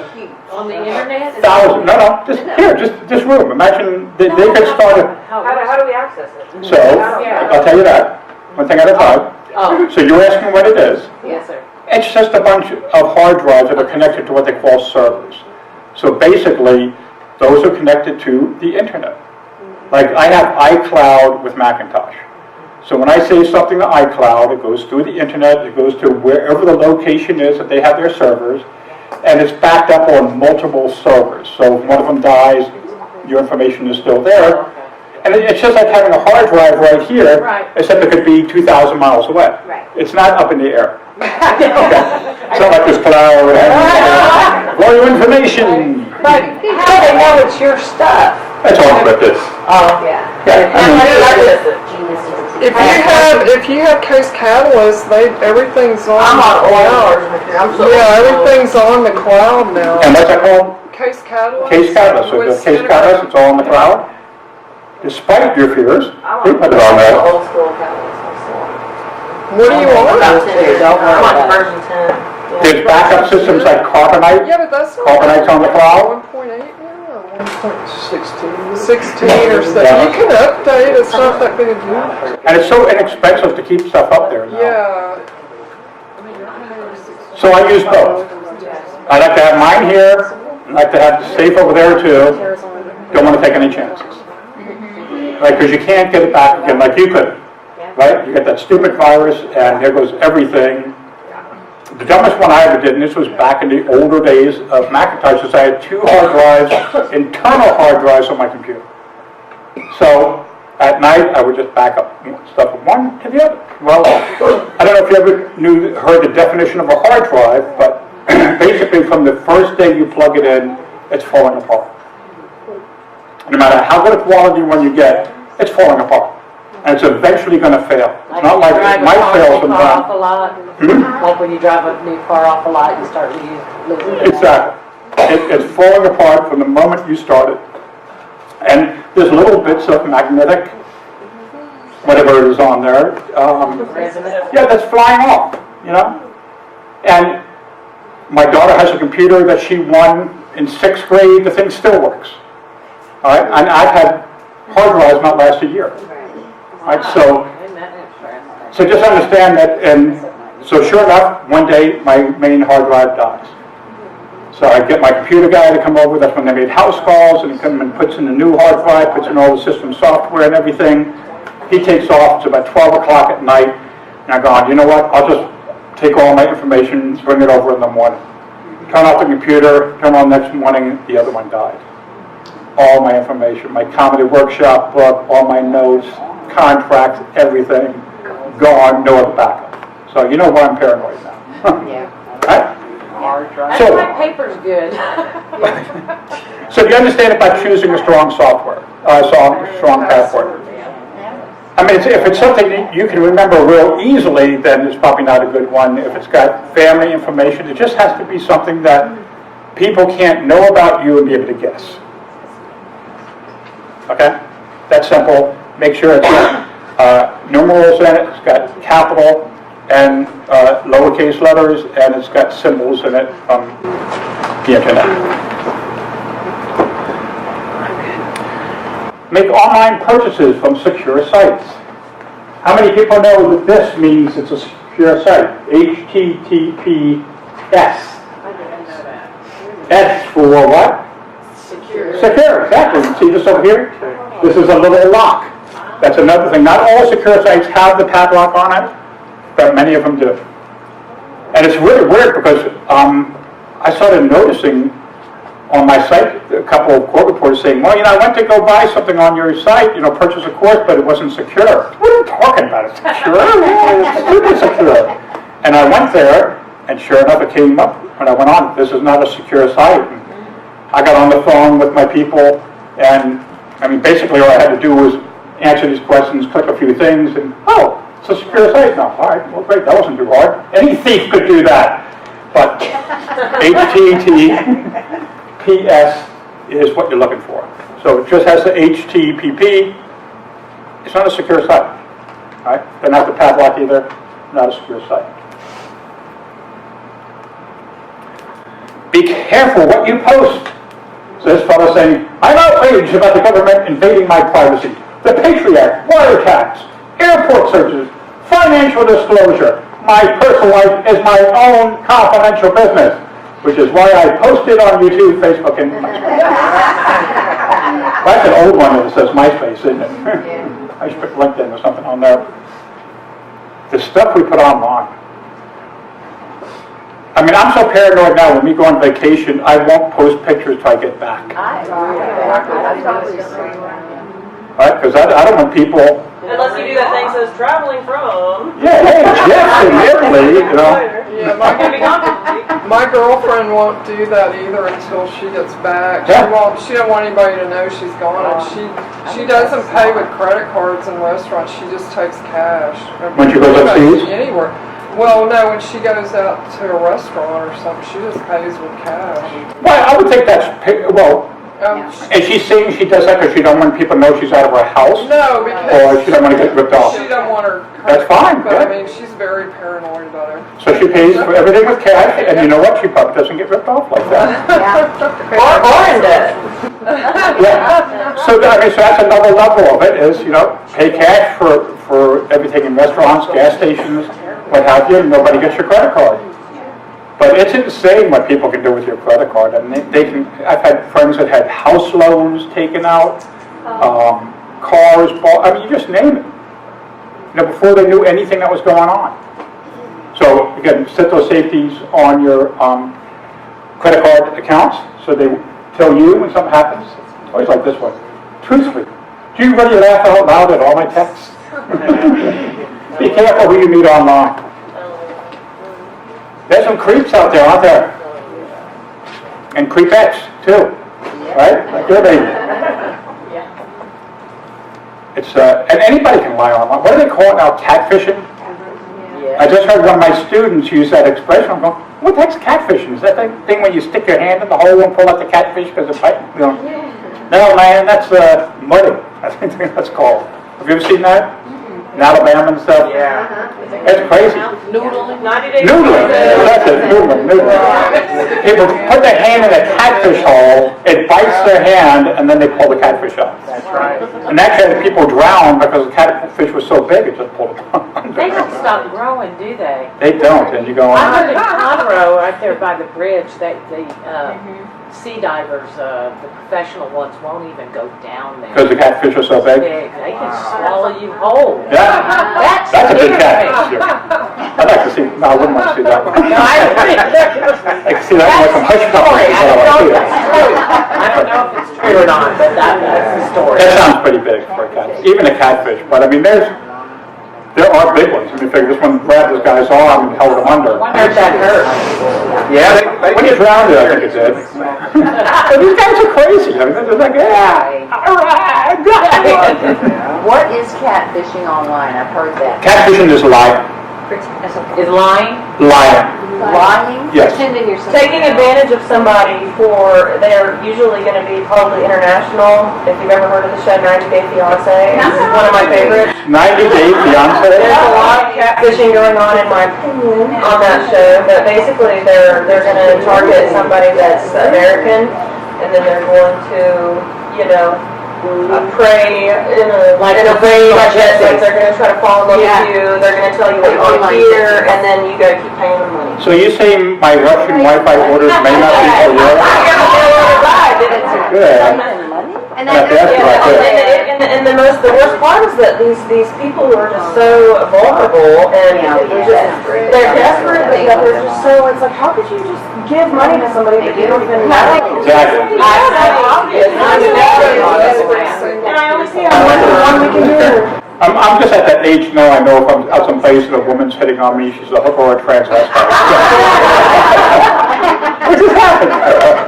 On the internet? thousands, just here, just this room. Imagine they could start it. How do we access it? So, I'll tell you that, one thing at a time. Oh, So you're asking what it is. yes, sir. It's just a bunch of hard drives that are connected to what they call servers. So basically, those are connected to the internet. Like I have iCloud with Macintosh. So when I say something to iCloud, it goes through the internet, it goes to wherever the location is that they have their servers, and it's backed up on multiple servers. So if one of them dies, your information is still there. And it's just like having a hard drive right here, except it could be 2,000 miles away. Right. It's not up in the air. Okay. It's not like this cloud and all your information. But how do they know it's your stuff? That's all encrypted. Oh, Yeah. If you have Case Catalyst, everything's on. I'm on the oil cloud. version. I'm so Yeah, everything's on the cloud now. And what's that called? Case Catalyst. Case Catalyst. So the Case Catalyst, it's all on the cloud. Despite your fears, we put it on there. Old school catalyst. What do you want? About 10. I want version 10. There's backup systems like Carbonite. Yeah, but that's not. Carbonite's on the cloud. 1.8 now. 16 or so. Yeah. You can update. It's not that big a deal. And it's so inexpensive to keep stuff up there now. Yeah. So I use both. I like to have mine here. I like to have the safe over there too. Don't want to take any chances. Right, because you can't get it back again like you could. Right? You get that stupid virus and there goes everything. The dumbest one I ever did, and this was back in the older days of Macintosh, is I had 2 hard drives, internal hard drives on my computer. So at night I would just back up stuff from one to the other. Well, I don't know if you ever heard the definition of a hard drive, but basically from the first day you plug it in, it's falling apart. No matter how good a quality one you get, it's falling apart. And it's eventually going to fail. It's not like it might fail sometimes. Like when you drive a new car off a lot, you start losing it. Exactly. It's falling apart from the moment you start it. And there's little bits of magnetic, whatever is on there. Yeah, that's flying off, you know? And my daughter has a computer that she won in 6th grade. The thing still works. All right? And I've had hard drives not last a year. All right? So just understand that, and so sure enough, one day my main hard drive dies. So I get my computer guy to come over. That's when they made house calls, and he comes and puts in a new hard drive, puts in all the system software and everything. He takes off. It's about 12 o'clock at night, and I go, you know what? I'll just take all my information, bring it over in the morning. Turn off the computer, turn on next morning, the other one died. All my information, my comedy workshop book, all my notes, contracts, everything, gone, no other backup. So you know why I'm paranoid now. Yeah. Right? That's So, why paper's good. so do you understand about choosing a strong software, strong password? I mean, if it's something that you can remember real easily, then it's probably not a good one. If it's got family information, it just has to be something that people can't know about you and be able to guess. Okay? That's simple. Make sure it's got numerals in it, it's got capital and lowercase letters, and it's got symbols in it from the internet. Make online purchases from secure sites. How many people know that this means it's a secure site? HTTPS. S for what? Secure, exactly. See this over here? This is a little lock. That's another thing. Not all secure sites have the padlock on it, but many of them do. And it's really weird because I started noticing on my site a couple of court reporters saying, well, I went to go buy something on your site, purchase a course, but it wasn't secure. What are you talking about? It's secure? It's super secure. And I went there, and sure enough, it came up when I went on, this is not a secure site. And I got on the phone with my people, and I mean, basically all I had to do was answer these questions, click a few things, and oh, it's a secure site now. All right, well, great, that wasn't too hard. Any thief could do that. But HTTPS is what you're looking for. So it just has the HTTP. It's not a secure site. All right? Doesn't have the padlock either. Not a secure site. Be careful what you post. So this fellow saying, I'm outraged about the government invading my privacy. The Patriot Act, wiretaps, airport searches, financial disclosure. My personal life is my own confidential business, which is why I post it on YouTube, Facebook, and that's an old one that says MySpace, isn't it? I should put LinkedIn or something on there. The stuff we put online. I mean, I'm so paranoid now, when we go on vacation, I won't post pictures till I get back. Right? Because I don't want people... Unless you do that thing that says traveling from. Yeah, hey, yes, in Italy, you know. Yeah, My my girlfriend won't do that either until she gets back. Yeah. She don't want anybody to know she's gone, and she doesn't pay with credit cards in restaurants. She just takes cash. When she goes overseas? Anywhere. Well, no, when she goes out to a restaurant or something, she just pays with cash. Well, I would think that's... Well, and she's saying she does that because she don't want people to know she's out of her house? No, because... Or she don't want to get ripped off? She don't want her... That's fine, But yeah. I mean, she's very paranoid about her. So she pays for everything with cash, and you know what? She probably doesn't get ripped off like that. Lauren does. Yeah. So, I mean, so that's another level of it, is, you know, pay cash for everything in restaurants, gas stations, what have you, and nobody gets your credit card. But it's insane what people can do with your credit card. I mean, they can. I've had friends that had house loans taken out, cars bought. I mean, you just name it. You know, before they knew anything that was going on. So again, set those safeties on your credit card accounts, so they tell you when something happens. Always like this one. Truthfully, do you really laugh out loud at all my texts? Be careful who you meet online. There's some creeps out there, aren't there? And creepettes, too. Right? Like your baby. It's, and anybody can lie online. What do they call it now? Catfishing? I just heard one of my students use that expression. I'm going, what the heck's catfishing? Is that the thing when you stick your hand in the hole and pull out the catfish because it's biting? You know, no, man, that's mudding. I think that's called. Have you ever seen that? In Alabama and stuff? Yeah. It's crazy. Noodling. 90 days. Noodling. That's it. Noodling. People put their hand in a catfish hole, it bites their hand, and then they pull the catfish out. That's right. And actually, people drown because the catfish was so big, it just pulled them under. They don't stop growing, do they? They don't, and you go, I heard in Conroe, right there by the bridge, that the sea divers, the professional ones, won't even go down there. because the catfish are so big. They can swallow you whole. Yeah, That's that's a big scary. catfish. Yeah. I'd like to see, no, I wouldn't want to see that one. No, I I can see that one with some hush puppies. I don't know if it's true. I don't know if it's true or not, but that's the story. That sounds pretty big for a catfish, even a catfish, but I mean, there are big ones. I mean, figure this one grabbed this guy's arm and held him under. I wonder if that hurt. Yeah, When he drowned it, I think it did. But these guys are crazy. I mean, they're like, yeah, all right. What is catfishing online? I've heard that. Catfishing is lying. Is lying? Lying. Lying? Yes. Pretending you're something Taking else. advantage of somebody for, they're usually going to be probably international. If you've ever heard of the show 90 Day Fiancé, this is one of my favorites. 90 Day Fiancé. There's a lot of catfishing going on, in my opinion, on that show. But basically, they're going to target somebody that's American, and then they're going to, you know, prey in a way like that. Like they're going to try to fall in love with you. They're going to tell you what you want to hear, and then you got to keep paying them money. So you say my Russian Wi-Fi orders may not be for you? Good. And That's right there. And the worst part is that these people are just so vulnerable and they're desperate, but yet they're just so, it's like, how could you just give money to somebody that you don't even know? Exactly. And I only see how one we can do. I'm just at that age now, I know if I'm out someplace and a woman's hitting on me, she's a hooker or a transvestite. Which has happened.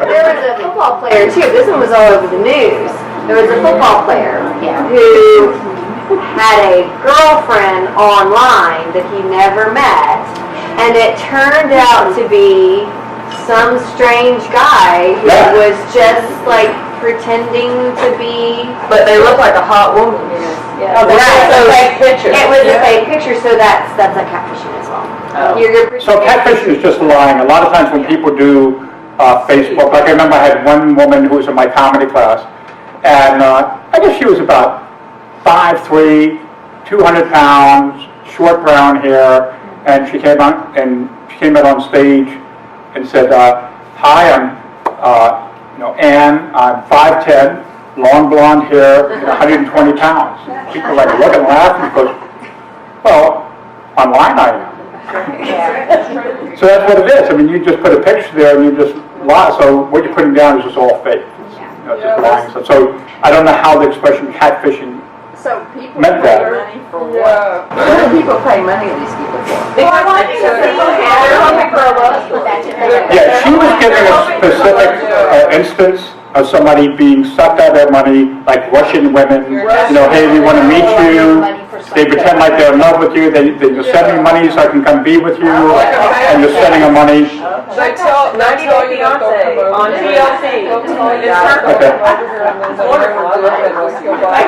There was a football player too. This one was all over the news. There was a football player who had a girlfriend online that he never met, and it turned out to be some strange guy who was just like pretending to be. But they look like a hot woman. Yeah. Oh, Right. so fake picture. It was a fake picture, so that's a catfishing as well. Oh. You're So catfishing is just lying. A lot of times when people do Facebook, like I remember I had one woman who was in my comedy class, and I guess she was about 5'3", 200 pounds, short brown hair, and she came out on stage and said, "Hi, I'm Ann. I'm 5'10", long blonde hair, 120 pounds." People like look and laugh and goes, "Well, online I am." So that's what it is. I mean, you just put a picture there and you just lie. So what you're putting down is just all fake. It's just lying. So I don't know how the expression catfishing So people meant pay that. money for what? What do people pay money to these people for? Because they're hungry for a love. Yeah, she was giving a specific instance of somebody being sucked out of their money, like Russian women. Hey, we want to meet you. They pretend like they're in love with you. They just send me money so I can come be with you. And you're sending them money. They tell you that they'll come over. On TLC. They'll tell you It's that they'll Okay. come over here and then they'll do it and they'll steal by.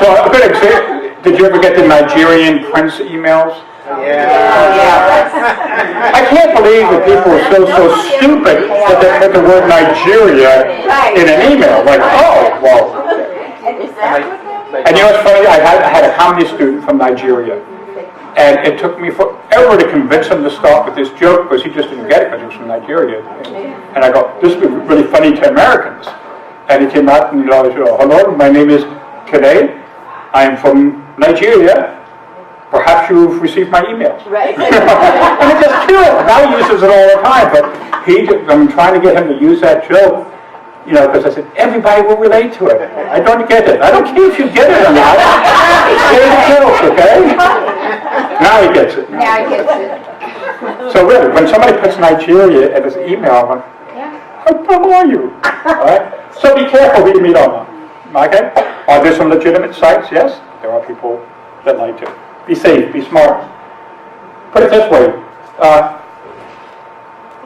So a good example, did you ever get the Nigerian prince emails? I can't believe that people are so stupid that they put the word Nigeria in an email. Like, oh, well. And you know what's funny? I had a comedy student from Nigeria. And it took me forever to convince him to start with this joke because he just didn't get it because he was from Nigeria. And I go, this would be really funny to Americans. And he came out and he said, "Hello, my name is Kene. I am from Nigeria. Perhaps you've received my emails." Right. And it just killed him. Now he uses it all the time. But I'm trying to get him to use that joke, because I said, everybody will relate to it. I don't get it. I don't care if you get it or not. Get the joke, okay? Now he gets it. Now he gets it. So really, when somebody puts Nigeria in his email, I'm like, how dumb are you? All right? So be careful who you meet online. Okay? Are there some legitimate sites? Yes. There are people that like to. Be safe. Be smart. Put it this way.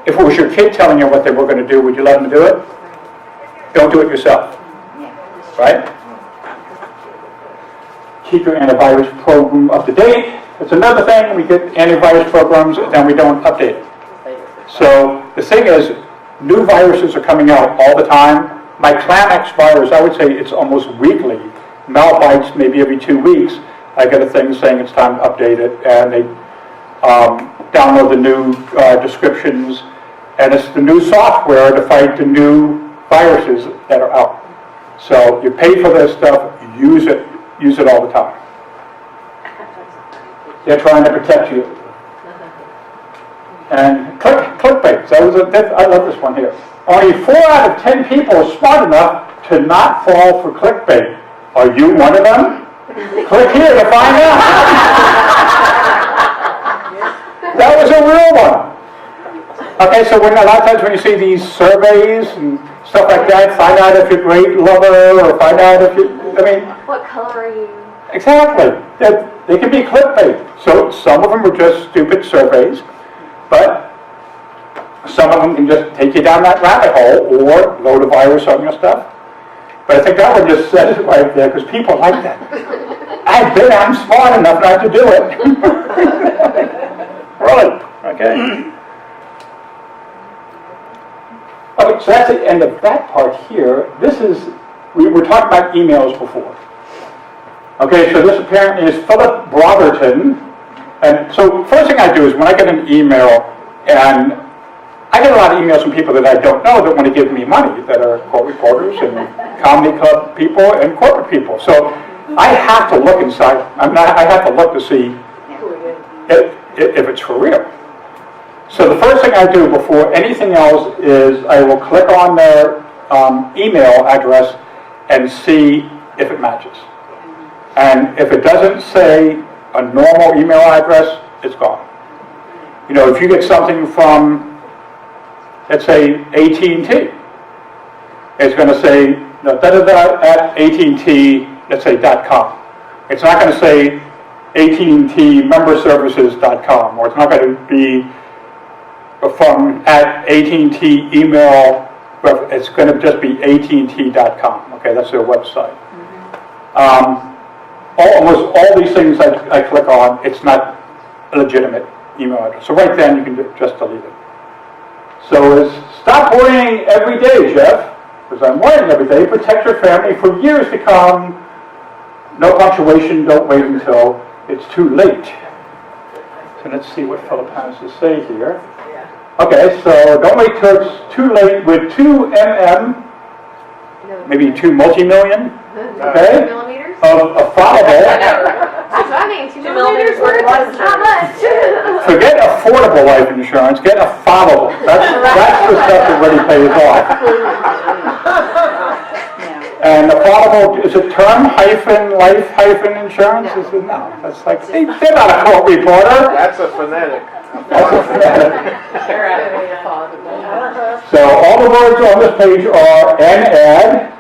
If it was your kid telling you what they were going to do, would you let them do it? Don't do it yourself. Right? Keep your antivirus program up to date. It's another thing. We get antivirus programs and then we don't update it. So the thing is, new viruses are coming out all the time. My Clamex virus, I would say it's almost weekly. Malbites maybe every 2 weeks. I get a thing saying it's time to update it, and they download the new descriptions, and it's the new software to fight the new viruses that are out. So you pay for this stuff, use it all the time. They're trying to protect you. And clickbait. I love this one here. Only 4 out of 10 people are smart enough to not fall for clickbait. Are you one of them? Click here to find out. That was a real one. Okay, so a lot of times when you see these surveys and stuff like that, find out if you're a great lover or find out if What color are you? Exactly. They can be clickbait. So some of them are just stupid surveys, but some of them can just take you down that rabbit hole or load a virus on your stuff. But I think that one just says it right there because people like that. I'm smart enough not to do it. Really? Okay. Okay, so that's the end of that part here. We were talking about emails before. Okay, so this apparently is Philip Brotherton. And so first thing I do is when I get an email, and I get a lot of emails from people that I don't know that want to give me money, that are court reporters and comedy club people and corporate people. So I have to look inside. I have to look to see if it's for real. So the first thing I do before anything else is I will click on their email address and see if it matches. And if it doesn't say a normal email address, it's gone. You know, if you get something from, let's say, AT&T, it's going to say da-da-da at AT&T, let's say .com. It's not going to say AT&T memberservices.com, or it's not going to be from at AT&T email. It's going to just be AT&T.com. Okay, that's their website. Almost all these things I click on, it's not a legitimate email address. So right then you can just delete it. So it's stop worrying every day, Jeff, because I'm worrying every day. Protect your family for years to come. No punctuation. Don't wait until it's too late. So let's see what Philip has to say here. Okay, so don't wait till it's too late with 2 mm, maybe 2 multi-million, okay, Millimeters? of affordable. That's what I mean, 2 millimeters worth, that's not much. Forget affordable life insurance, get affordable. That's the stuff that really pays off. And affordable, is it term hyphen life hyphen insurance? Is it, no, that's like, hey, they're not a court reporter. That's a phonetic. That's a phonetic. So all the words on this page are add,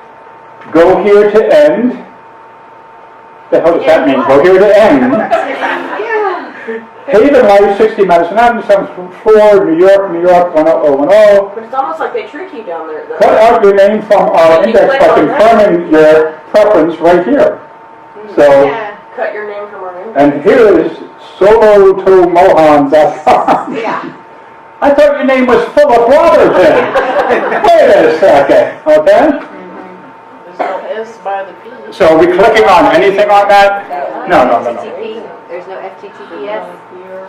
go here to end. The hell does that mean? Go here to end. Haven Life, 60 Madison Avenue, 7th floor, New York, 10010. But it's almost like they trick you down there. Cut out your name from our When you index click by on confirming your preference right here. So, Yeah, Cut your name from our index. and here is solotomohan.com. yeah. I thought your name was Philip Robertson. Wait a second, okay? There's no S by the P. So are we clicking on anything on that? No. FTTP, there's no FTTPS.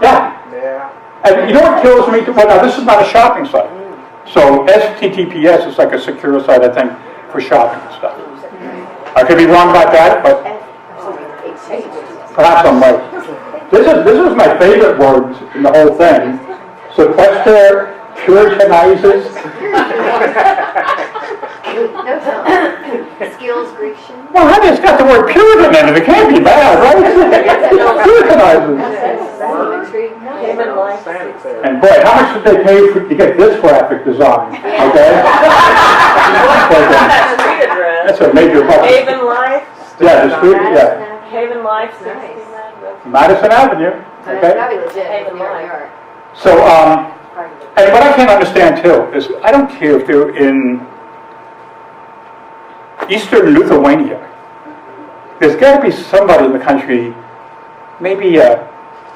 Yeah. Yeah. And you know what kills me? Well, now this is not a shopping site. So STTPS is like a secure site, I think, for shopping and stuff. I could be wrong about that, but perhaps I'm right. This is my favorite word in the whole thing. Sequester Puritanizes. Skills Grecian. Well, honey, it's got the word Puritan in it. It can't be bad, right? Puritanizes. Haven Life. Sanitary. And boy, how much did they pay to get this graphic design? Okay? Street address. That's a major bucket. Haven Life. Yeah, the street, yeah. Haven Life. Nice. Madison Avenue, It's okay? gotta be legit. Haven New York, Life. New York. So, and what I can't understand too is I don't care if they're in Eastern Lithuania. There's got to be somebody in the country, maybe a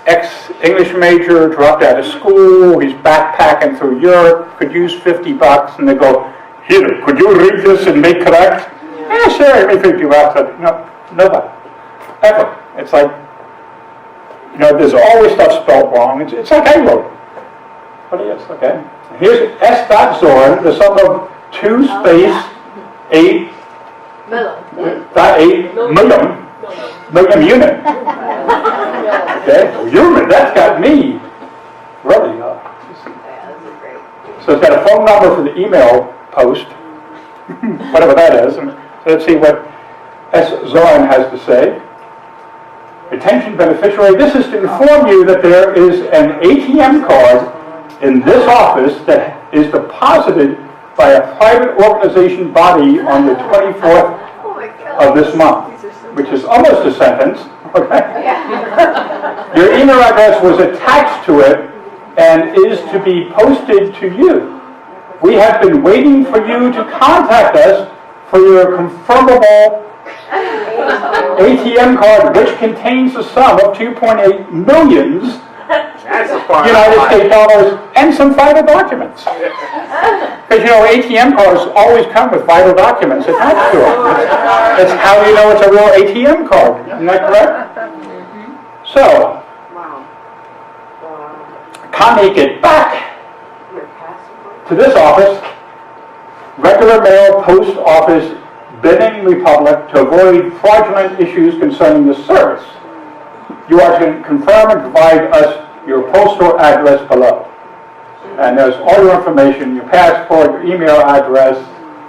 ex-English major, dropped out of school, he's backpacking through Europe, could use $50, and they go, here, could you read this and make correct? Yeah, sure, give me $50. No, nobody. Ever. It's like, you know, there's always stuff spelled wrong. It's like I wrote it. But it is, okay? Here's S.Zorn, the sum of 2 space 8 million unit. Okay, human, that's got me really. So it's got a phone number for the email post, whatever that is. And so let's see what S. Zorn has to say. Attention beneficiary, this is to inform you that there is an ATM card in this office that is deposited by a private organization body on the 24th of this month, which is almost a sentence, okay? Your email address was attached to it and is to be posted to you. We have been waiting for you to contact us for your confirmable ATM card, which contains a sum of 2.8 millions United States dollars and some vital documents. Because you know, ATM cards always come with vital documents attached to it. That's how you know it's a real ATM card. Isn't that correct? So, can they get back to this office? Regular mail, post office, Benin Republic, to avoid fraudulent issues concerning the service. You are to confirm and provide us your postal address below. And there's all your information, your passport, your email address,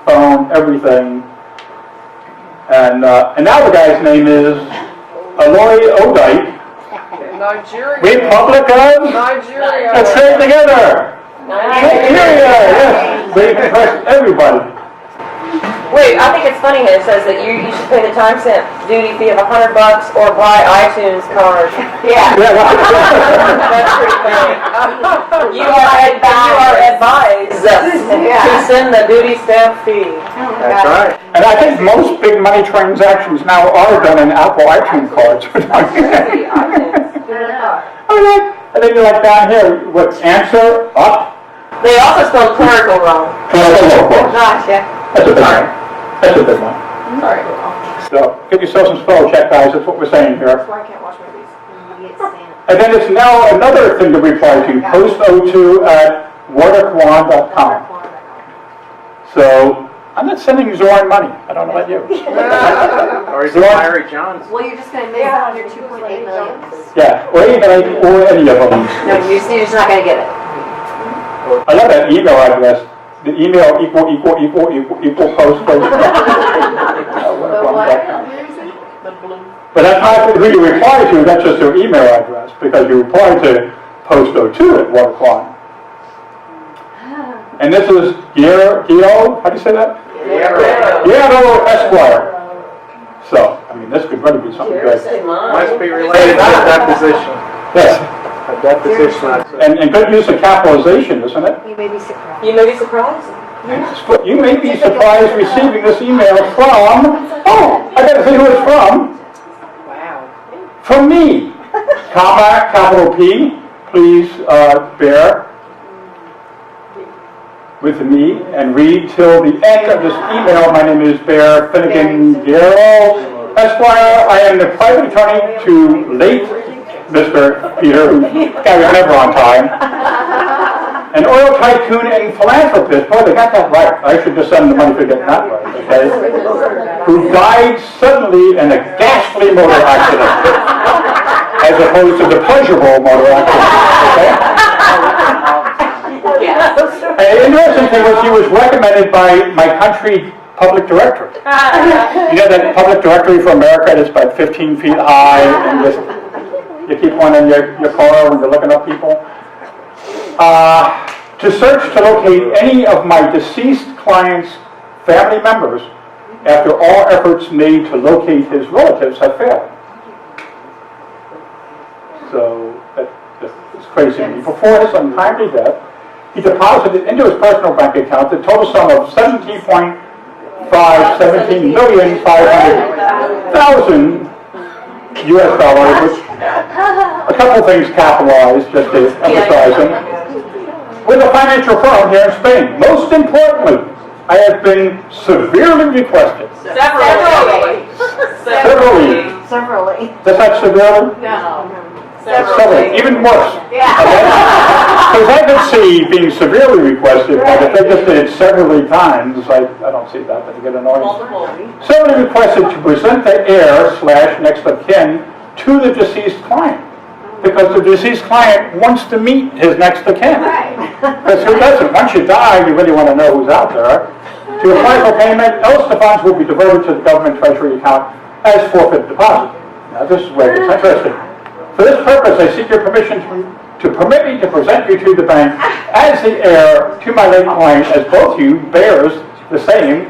phone, everything. And now the guy's name is Aloy Odite, Nigeria. Republic of? Nigeria. Let's say it together. Nigeria, yes. We impressed everybody. Wait, I think it's funny here. It says that you should pay the time stamp duty fee of $100 or buy iTunes card. Yeah. That's pretty funny. You are advised to send the duty stamp fee. That's right. And I think most big money transactions now are done in Apple iTunes cards. And then you're like down here, what, answer, up? They also spelled clerical wrong. Gosh, yeah. That's a big one. That's a big one. Sorry. So, get yourself some spell check, guys, that's what we're saying here. That's why I can't watch movies. And then it's now another thing to reply to, post02@waterquan.com. So, I'm not sending Zorn money. I don't know about you. Or is it Larry Johnson? Well, you're just gonna miss out on your 2.8 million. Yeah, or any of them. No, you're just not gonna get it. I love that email address. The email equal post. But that's not who you reply to, that's just their email address, because you reply to post02@waterquan. And this is Guillermo, how do you say that? Guillermo Esquire. So, I mean, this could really be something good. Must be related to a deposition. Yes, A deposition, I'd say. and good use of capitalization, isn't it? You may be surprised. You may be surprised. You may be surprised receiving this email from, I gotta say who it's from. Wow. From me, comma, capital P, please bear with me and read till the end of this email. My name is Bear Finnegan Guerrero, Esquire. I am the private attorney to late Mr. Peter, who guy was never on time, an oil tycoon and philanthropist. Boy, they got that right. I should just send the money for getting that right, okay? Who died suddenly in a ghastly motor accident, as opposed to the pleasurable motor accident, okay? An interesting thing was he was recommended by my country public directory. You know that public directory for America that's about 15 feet high, and just, you keep one in your car when you're looking up people? To search to locate any of my deceased client's family members after all efforts made to locate his relatives have failed. So, that's crazy. Before his untimely death, he deposited into his personal bank account the total sum of $17,500,000 US dollars, which a couple things capitalized just to emphasize them, with a financial firm here in Spain. Most importantly, I have been severely requested. Severally. Severally. That's not severely? No. Severally. Even worse. Yeah. Because I could see being severely requested, but if they just did it severally times, I don't see that, but you get annoying. Multiple. Severally requested to present the heir/next of kin to the deceased client. Because the deceased client wants to meet his next of kin. Because who doesn't? Once you die, you really want to know who's out there. To apply for payment, else the funds will be diverted to the government treasury account as forfeit deposit. Now this is where it gets interesting. For this purpose, I seek your permission to permit me to present you to the bank as the heir to my late client, as both you bears the same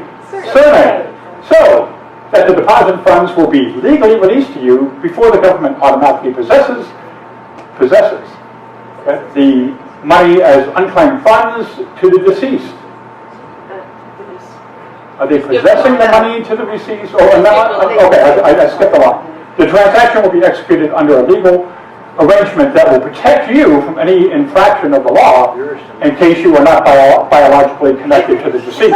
surname. So that the deposit funds will be legally released to you before the government automatically possesses the money as unclaimed funds to the deceased. Are they possessing the money to the deceased? Or not? Okay, I skipped a lot. The transaction will be executed under a legal arrangement that will protect you from any infraction of the law in case you are not biologically connected to the deceased.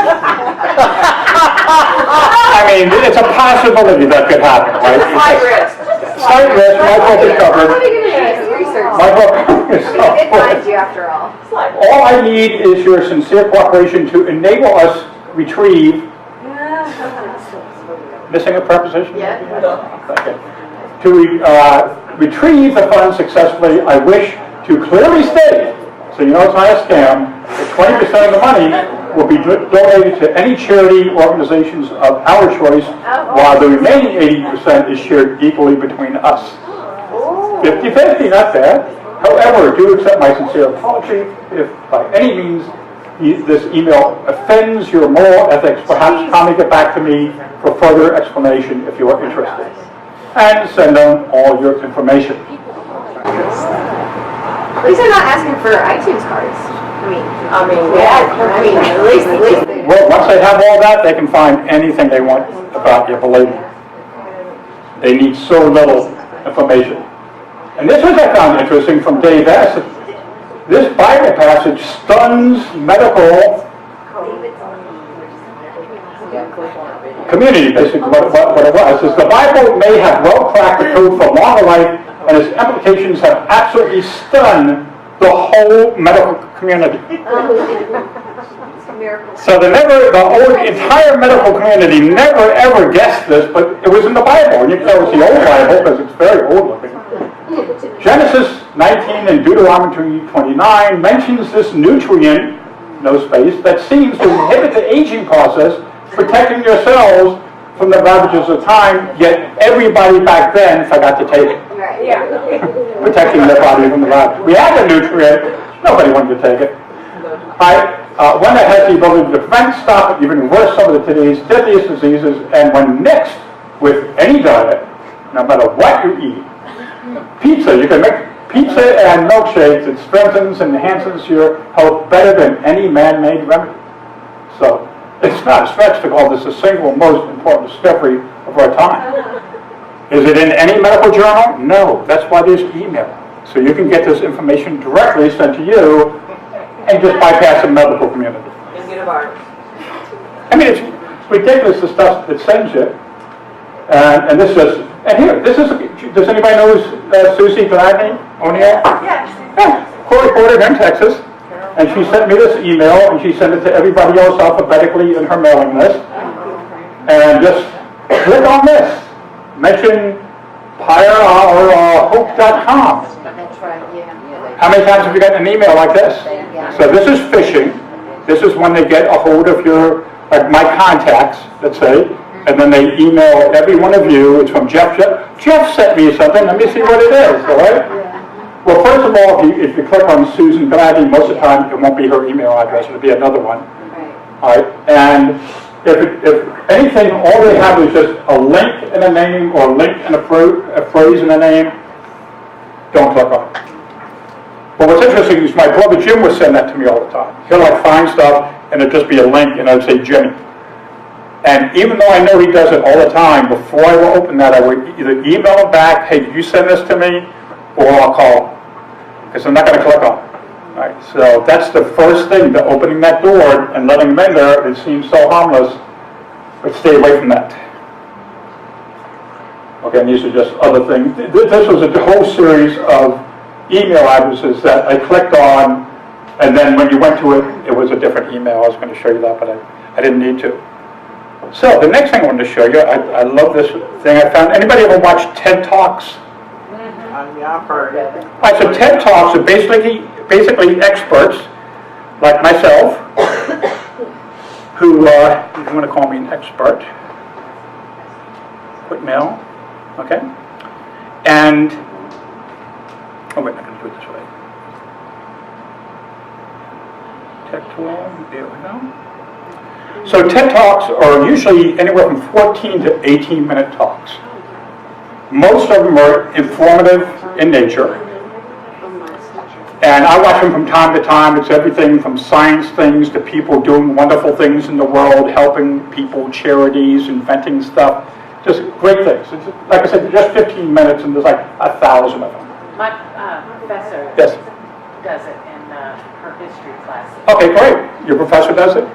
I mean, it's a possibility that could happen, right? High risk. Slight risk, my book is covered. My book is It covered. finds you after all. All I need is your sincere cooperation to enable us retrieve. Missing a preposition? Yeah. Okay. To retrieve the funds successfully, I wish to clearly state, so you know it's not a scam, that 20% of the money will be donated to any charity organizations of our choice, while the remaining 80% is shared equally between us. 50-50, not bad. However, do accept my sincere apology if by any means this email offends your moral ethics. Perhaps kindly get back to me for further explanation if you are interested. And send them all your information. At least they're not asking for iTunes cards. At least. Well, once they have all that, they can find anything they want about you, believe me. They need so little information. And this was I found interesting from Dave S. This Bible passage stuns medical community, basically what it was. Is the Bible may have well cracked the code for longer life, and its implications have absolutely stunned the whole medical community. So the entire medical community never ever guessed this, but it was in the Bible. And you can tell it's the old Bible because it's very old looking. Genesis 19 and Deuteronomy 29 mentions this nutrient, no space, that seems to inhibit the aging process, protecting your cells from the ravages of time, yet everybody back then forgot to take it. Protecting their body from the ravages. We had the nutrient, nobody wanted to take it. One that has the ability to prevent, stop, even worse, some of today's deadliest diseases, and when mixed with any diet, no matter what you eat, pizza, you can make pizza and milkshakes, it strengthens and enhances your health better than any man-made remedy. So, it's not a stretch to call this the single most important discovery of our time. Is it in any medical journal? No. That's why there's email. So you can get this information directly sent to you and just bypass the medical community. And get a virus. I mean, it's ridiculous the stuff that sends you. And this is, and here, this is, does anybody know Susie Gladney O'Neill? Yes. Yeah, co-reporter in Texas. And she sent me this email, and she sent it to everybody else alphabetically in her mailing list. And just click on this. Mention hope.com. That's right, yeah. How many times have you gotten an email like this? So this is phishing. This is when they get a hold of your, like my contacts, let's say, and then they email every one of you. It's from Jeff. Jeff sent me something. Let me see what it is, all right? Well, first of all, if you click on Susan Gladney, most of the time it won't be her email address. It'll be another one. All right? And if anything, all they have is just a link and a name, or a link and a phrase and a name. Don't click on it. But what's interesting is my brother Jim would send that to me all the time. He'll like find stuff, and it'd just be a link, and I'd say Jimmy. And even though I know he does it all the time, before I will open that, I would either email him back, hey, did you send this to me? Or I'll call him. Because I'm not going to click on it. All right, so that's the first thing, to opening that door and letting them in there. It seems so harmless, but stay away from that. Okay, and these are just other things. This was a whole series of email addresses that I clicked on, and then when you went to it, it was a different email. I was going to show you that, but I didn't need to. So the next thing I wanted to show you, I love this thing I found. Anybody ever watch TED Talks? Yeah, I've heard it. All right, so TED Talks are basically experts like myself who, if you want to call me an expert, put mail, okay? And, oh wait, I'm going to do it this way. TED tool, there we go. So TED Talks are usually anywhere from 14 to 18-minute talks. Most of them are informative in nature. And I watch them from time to time. It's everything from science things to people doing wonderful things in the world, helping people, charities, inventing stuff. Just great things. It's, like I said, just 15 minutes, and there's like 1,000 of them. My professor Yes. does it in her history classes. Okay, great. Your professor does it?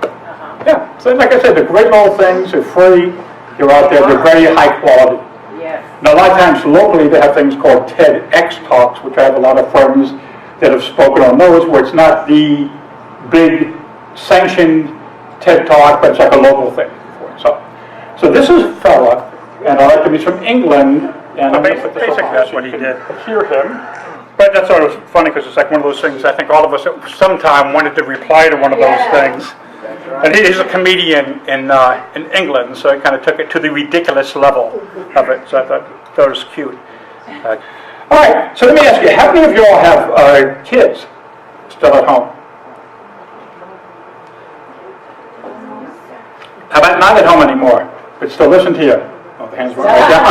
Yeah. So like I said, the great little things are free. They're out there. They're very high quality. Yes. Now, a lot of times locally they have things called TEDx Talks, which I have a lot of friends that have spoken on those, where it's not the big sanctioned TED Talk, but it's like a local thing. So this is a fella, and I like him. He's from England, and basically that's what he did. Hear him. But that's sort of funny because it's like one of those things. I think all of us at some time wanted to reply to one of those things. And he's a comedian in England, so he kind of took it to the ridiculous level of it. So I thought that was cute. All right, so let me ask you, how many of you all have kids still at home? How about not at home anymore, but still listen to you? Oh, the hands were right down.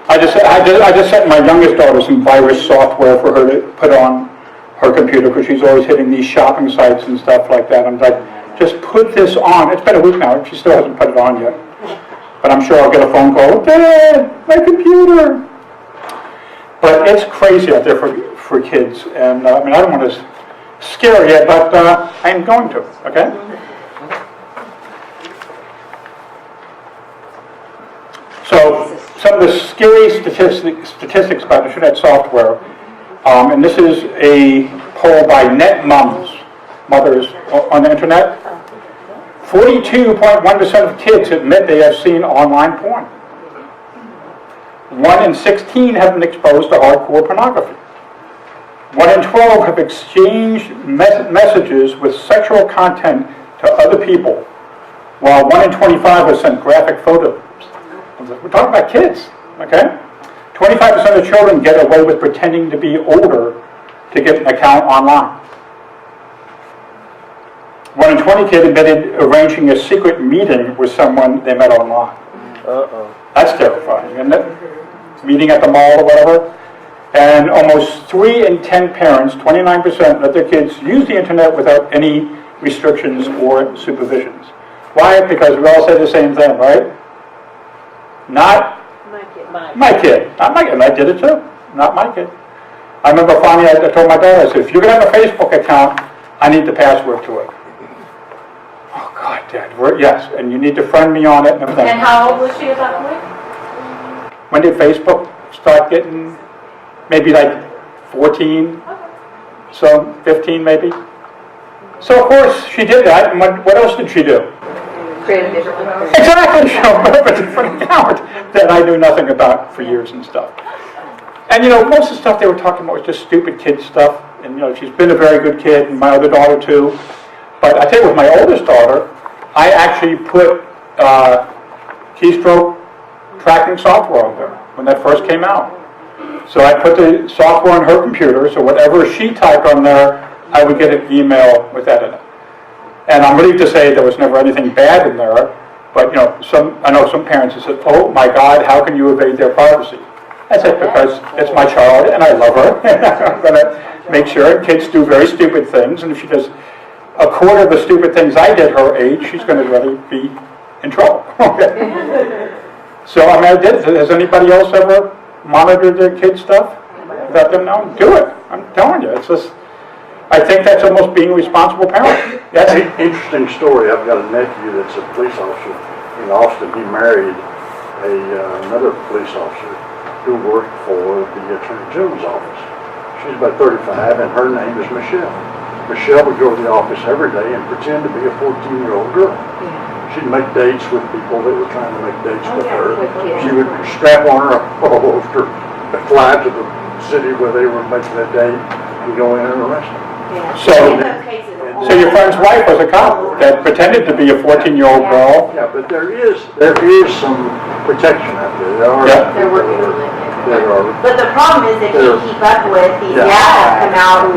I just sent my youngest daughter some virus software for her to put on her computer because she's always hitting these shopping sites and stuff like that. I'm like, just put this on. It's been a week now. She still hasn't put it on yet. But I'm sure I'll get a phone call. Dad, my computer. But it's crazy out there for kids. And I mean, I don't want to scare you, but I'm going to, okay? So some of the scary statistics about the internet software, and this is a poll by Net Moms, mothers on the internet. 42.1% of kids admit they have seen online porn. 1 in 16 have been exposed to hardcore pornography. 1 in 12 have exchanged messages with sexual content to other people, while 1 in 25 have sent graphic photos. We're talking about kids, okay? 25% of children get away with pretending to be older to get an account online. 1 in 20 kids admitted arranging a secret meeting with someone they met online. That's terrifying, isn't it? Meeting at the mall or whatever. And almost 3 in 10 parents, 29%, let their kids use the internet without any restrictions or supervisions. Why? Because we all say the same thing, right? Not my kid. Not my kid. And I did it too. Not my kid. I remember finally I told my daughter, I said, if you're going to have a Facebook account, I need the password to it. Oh, God, Dad. Yes, and you need to friend me on it and everything. And how old was she at that point? When did Facebook start getting, maybe like 14? So 15 maybe? So, of course, she did that. And what else did she do? Create a different account. Exactly, show up a different account that I knew nothing about for years and stuff. And you know, most of the stuff they were talking about was just stupid kid stuff. And you know, she's been a very good kid, and my other daughter too. But I tell you, with my oldest daughter, I actually put keystroke tracking software on there when that first came out. So I put the software on her computer, so whatever she typed on there, I would get an email with that in it. And I'm relieved to say there was never anything bad in there, but you know, I know some parents have said, oh my God, how can you evade their privacy? I said, because it's my child and I love her, and I'm going to make sure. Kids do very stupid things, and if she does a quarter of the stupid things I did her age, she's going to really be in trouble. So I mean, I did. Has anybody else ever monitored their kids' stuff without them knowing? Do it. I'm telling you, it's just. I think that's almost being a responsible parent. That's an interesting story. I've got a nephew that's a police officer in Austin. He married another police officer who worked for the Attorney General's office. She's about 35, and her name is Michelle. Michelle would go to the office every day and pretend to be a 14-year-old girl. She'd make dates with people that were trying to make dates with her. She would strap on her a holster, fly to the city where they were making a date, and go in and arrest them. So your friend's wife was a cop that pretended to be a 14-year-old girl. Yeah, but there is some protection out there. They're working on it. But the problem is they can't keep up with these that come out.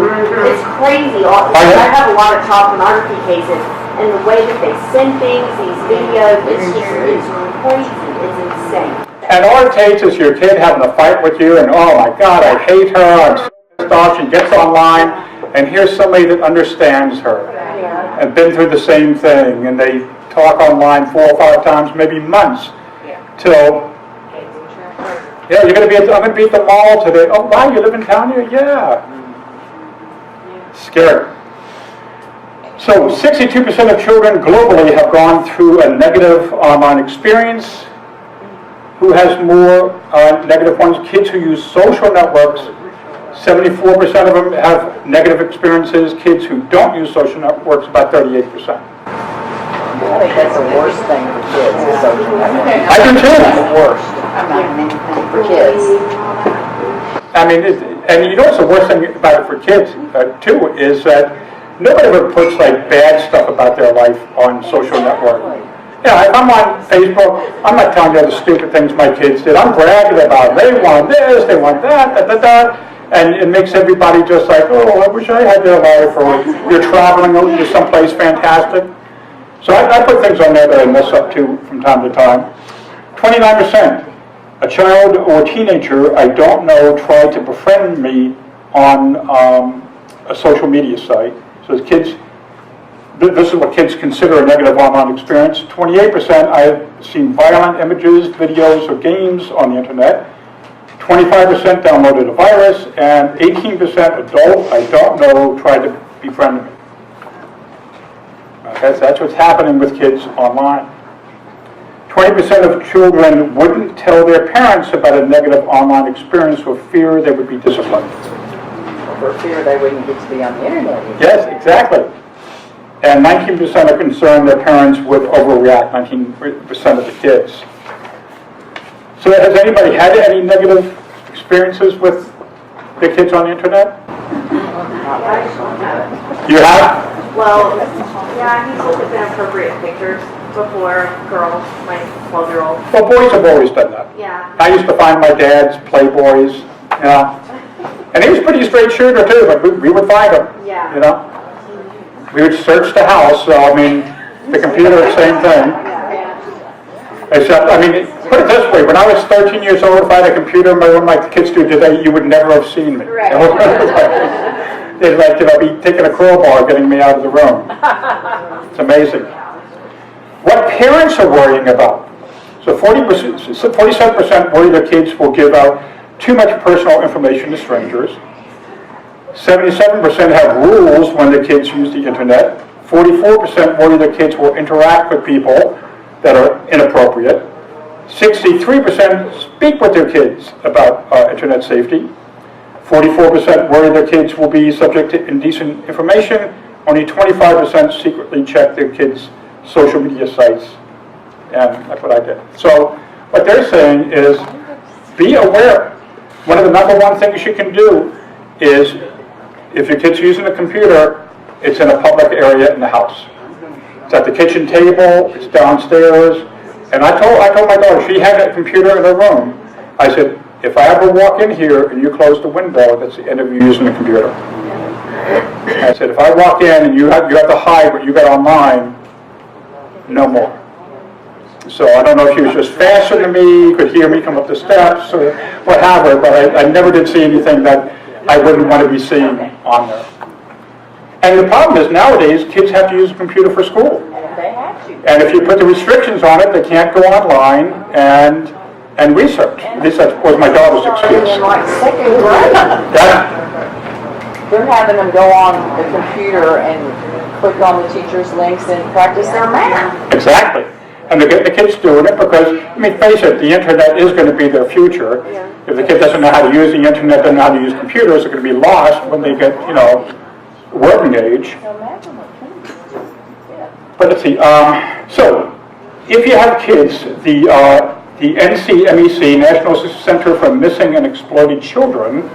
It's crazy. I have a lot of child pornography cases, and the way that they send things, these videos, it's crazy. It's insane. And all it takes is your kid having a fight with you, and oh my God, I hate her. I'm so pissed off. She gets online. And here's somebody that understands her and been through the same thing, and they talk online 4 or 5 times, maybe months, till, yeah, I'm going to be at the mall today. Oh, wow, you live in town here? Yeah. Scary. So 62% of children globally have gone through a negative online experience. Who has more negative ones? Kids who use social networks. 74% of them have negative experiences. Kids who don't use social networks, about 38%. I think that's the worst thing for kids, is social networks. I do too. It's the worst. I'm not anything for kids. I mean, and you know what's the worst thing about it for kids, too, is that nobody ever puts like bad stuff about their life on social network. You know, if I'm on Facebook, I'm not telling you all the stupid things my kids did. I'm bragging about they want this, they want that, and it makes everybody just like, oh, I wish I had their life, or you're traveling to someplace fantastic. So I put things on there that I mess up to from time to time. 29%. A child or teenager I don't know tried to befriend me on a social media site. So the kids, this is what kids consider a negative online experience. 28% I've seen violent images, videos, or games on the internet. 25% downloaded a virus, and 18% adult I don't know tried to befriend me. Okay, so that's what's happening with kids online. 20% of children wouldn't tell their parents about a negative online experience for fear they would be disciplined. For fear they wouldn't get to be on the internet. Yes, exactly. And 19% are concerned their parents would overreact, 19% of the kids. So has anybody had any negative experiences with their kids on the internet? You have? Well, yeah, he's looked at inappropriate pictures before girls, like 12-year-olds. Well, boys have always done that. Yeah. I used to find my dad's Playboys, you know, and he was pretty straight shooter too, but we would find them, Yeah. you know. We would search the house, so I mean, the computer, same thing. Except, I mean, put it this way, when I was 13 years old, if I had a computer in my room like the kids do today, you would never have seen me. Right. They'd like, you know, be taking a crowbar getting me out of the room. It's amazing. What parents are worrying about. So 47% worry their kids will give out too much personal information to strangers. 77% have rules when the kids use the internet. 44% worry their kids will interact with people that are inappropriate. 63% speak with their kids about internet safety. 44% worry their kids will be subject to indecent information. Only 25% secretly check their kids' social media sites. And that's what I did. So what they're saying is be aware. One of the number one things you can do is if your kid's using a computer, it's in a public area in the house. It's at the kitchen table, it's downstairs. And I told my daughter, she had a computer in her room. I said, if I ever walk in here and you close the window, that's the end of you using the computer. I said, if I walk in and you have to hide what you got online, no more. So I don't know if she was just faster than me, could hear me come up the steps, or what have you, but I never did see anything that I wouldn't want to be seeing on there. And the problem is nowadays, kids have to use a computer for school. They have to. And if you put the restrictions on it, they can't go online and research. At least that was my daughter's excuse. In like second grade, they're having them go on the computer and click on the teacher's links and practice their math. Exactly. And the kids doing it because, I mean, face it, the internet is going to be their future. Yeah. If the kid doesn't know how to use the internet, doesn't know how to use computers, they're going to be lost when they get, you know, working age. But let's see. So, if you have kids, the NCMEC, National Center for Missing and Exploited Children,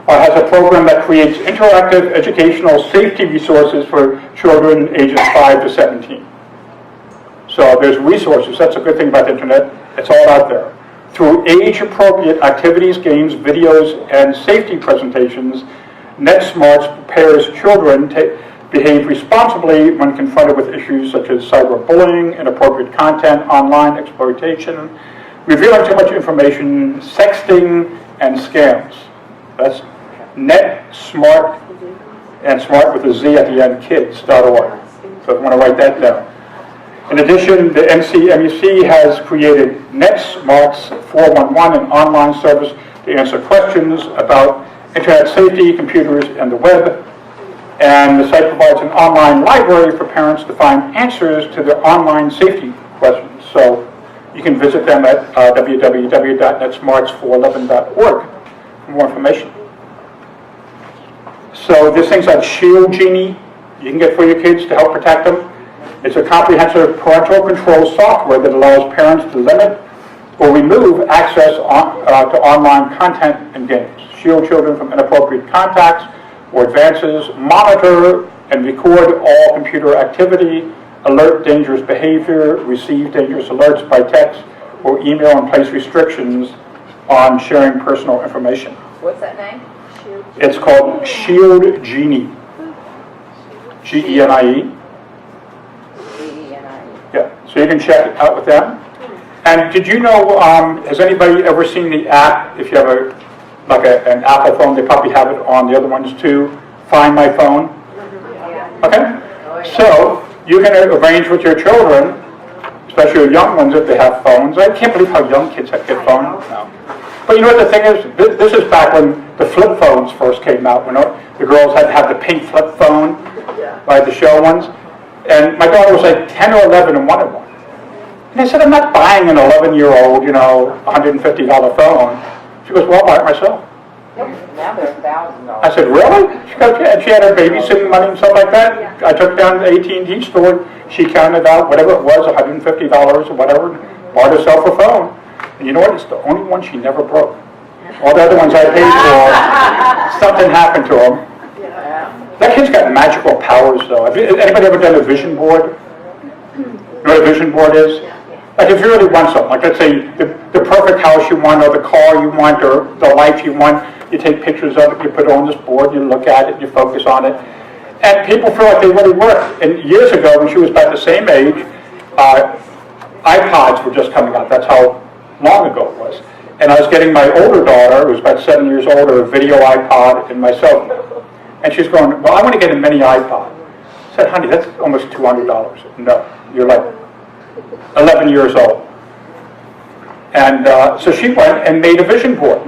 has a program that creates interactive educational safety resources for children ages 5 to 17. So there's resources. That's a good thing about the internet. It's all out there. Through age-appropriate activities, games, videos, and safety presentations, NetSmarts prepares children to behave responsibly when confronted with issues such as cyberbullying, inappropriate content, online exploitation, revealing too much information, sexting, and scams. That's NetSmart, and smart with a Z at the end, kids.org. So if you want to write that down. In addition, the NCMEC has created NetSmarts 411, an online service to answer questions about internet safety, computers, and the web. And the site provides an online library for parents to find answers to their online safety questions. So you can visit them at www.netsmarts411.org for more information. So there's things like Shield Genie you can get for your kids to help protect them. It's a comprehensive parental control software that allows parents to limit or remove access to online content and games, shield children from inappropriate contacts or advances, monitor and record all computer activity, alert dangerous behavior, receive dangerous alerts by text or email, and place restrictions on sharing personal information. What's that name? It's called Shield Genie. G-E-N-I-E. Yeah, so you can check it out with them. And did you know, has anybody ever seen the app, if you have an Apple phone, they probably have it on the other ones too, Find My Phone? Okay, so you can arrange with your children, especially your young ones if they have phones. I can't believe how young kids have good phones now. But you know what the thing is? This is back when the flip phones first came out, when the girls had to have the pink flip phone, right, the show ones. And my daughter was like 10 or 11 and wanted one. And I said, I'm not buying an 11-year-old, $150 phone. She goes, well, I'll buy it myself. Now they're $1,000. I said, really? She goes, yeah. And she had her babysitting money and stuff like that. I took her down to the AT&T store. She counted out whatever it was, $150 or whatever, bought herself a phone. And you know what? It's the only one she never broke. All the other ones I paid for, something happened to them. That kid's got magical powers, though. Have anybody ever done a vision board? You know what a vision board is? Like if you really want something, like let's say the perfect house you want, or the car you want, or the life you want, you take pictures of it, you put it on this board, you look at it, you focus on it. And people feel like they really work. And years ago, when she was about the same age, iPods were just coming out. That's how long ago it was. And I was getting my older daughter, who was about 7 years older, a video iPod and my cell phone. And she's going, well, I want to get a mini iPod. I said, honey, that's almost $200. No, you're like 11 years old. And so she went and made a vision board.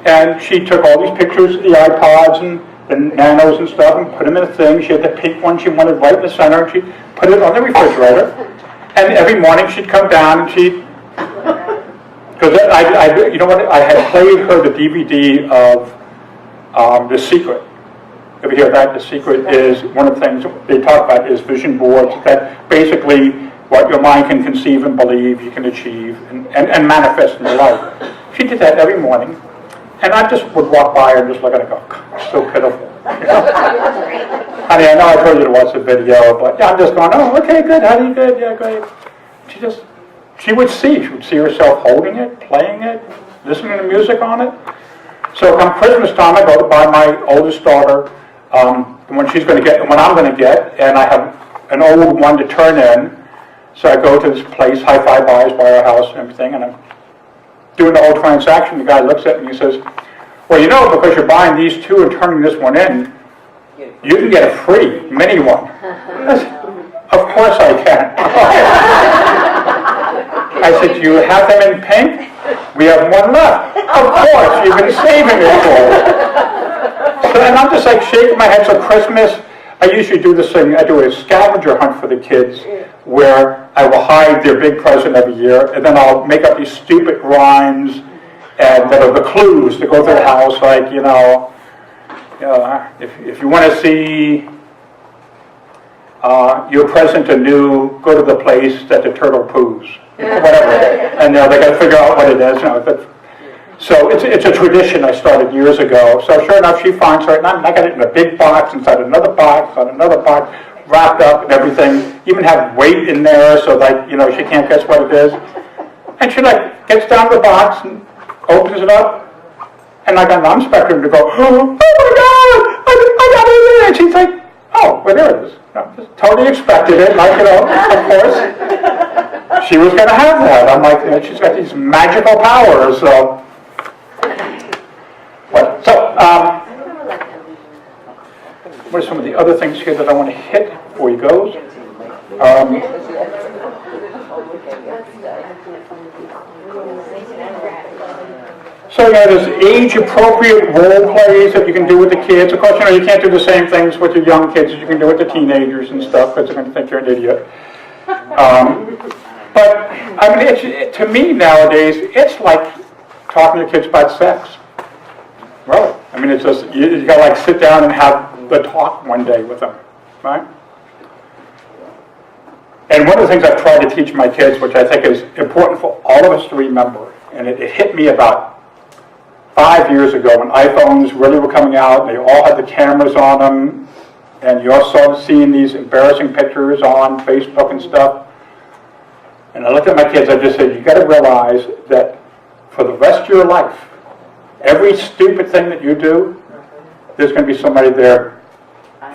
And she took all these pictures of the iPods and the nanos and stuff and put them in a thing. She had the pink one she wanted right in the center, and she put it on the refrigerator. And every morning she'd come down and she'd, because you know what, I had played her the DVD of The Secret. Ever hear that? The Secret is one of the things they talk about is vision boards, that basically what your mind can conceive and believe you can achieve and manifest in your life. She did that every morning, and I just would walk by her and just look at her and go, so pitiful. Honey, I know I told you to watch the video, but I'm just going, oh, okay, good, honey, good, yeah, great. She would see herself holding it, playing it, listening to music on it. So come Christmas time, I go to buy my oldest daughter when she's going to get, when I'm going to get, and I have an old one to turn in. So I go to this place, Hi-Fi Buys, by our house and everything, and I'm doing the whole transaction. The guy looks at me and he says, well, you know, because you're buying these two and turning this one in, you can get a free mini one. I said, of course I can. I said, do you have them in pink? We have one left. Of course, you've been saving it for. So, and I'm just like shaking my head. So Christmas, I usually do this thing. I do a scavenger hunt for the kids where I will hide their big present every year, and then I'll make up these stupid rhymes and that are the clues to go to the house, like, if you want to see your present anew, go to the place that the turtle poos, whatever. And they got to figure out what it is. So it's a tradition I started years ago. So sure enough, she finds her, and I got it in a big box, inside another box, wrapped up and everything. Even have weight in there so that, she can't guess what it is. And she gets down to the box and opens it up. And I got an inspector to go, oh my God, I got it in. And she's like, oh, well, there it is. Just totally expected it, of course. She was going to have that. I'm like, she's got these magical powers, so. What are some of the other things here that I want to hit before he goes? So there's age-appropriate role plays that you can do with the kids. Of course, you can't do the same things with your young kids as you can do with the teenagers and stuff, because they're going to think you're an idiot. But I mean, to me nowadays, it's like talking to kids about sex. Really, I mean, it's just you got to sit down and have the talk one day with them, right? And one of the things I've tried to teach my kids, which I think is important for all of us to remember, and it hit me about 5 years ago when iPhones really were coming out. They all had the cameras on them, and you all started seeing these embarrassing pictures on Facebook and stuff. And I looked at my kids, I just said, you gotta realize that for the rest of your life, every stupid thing that you do, there's gonna be somebody there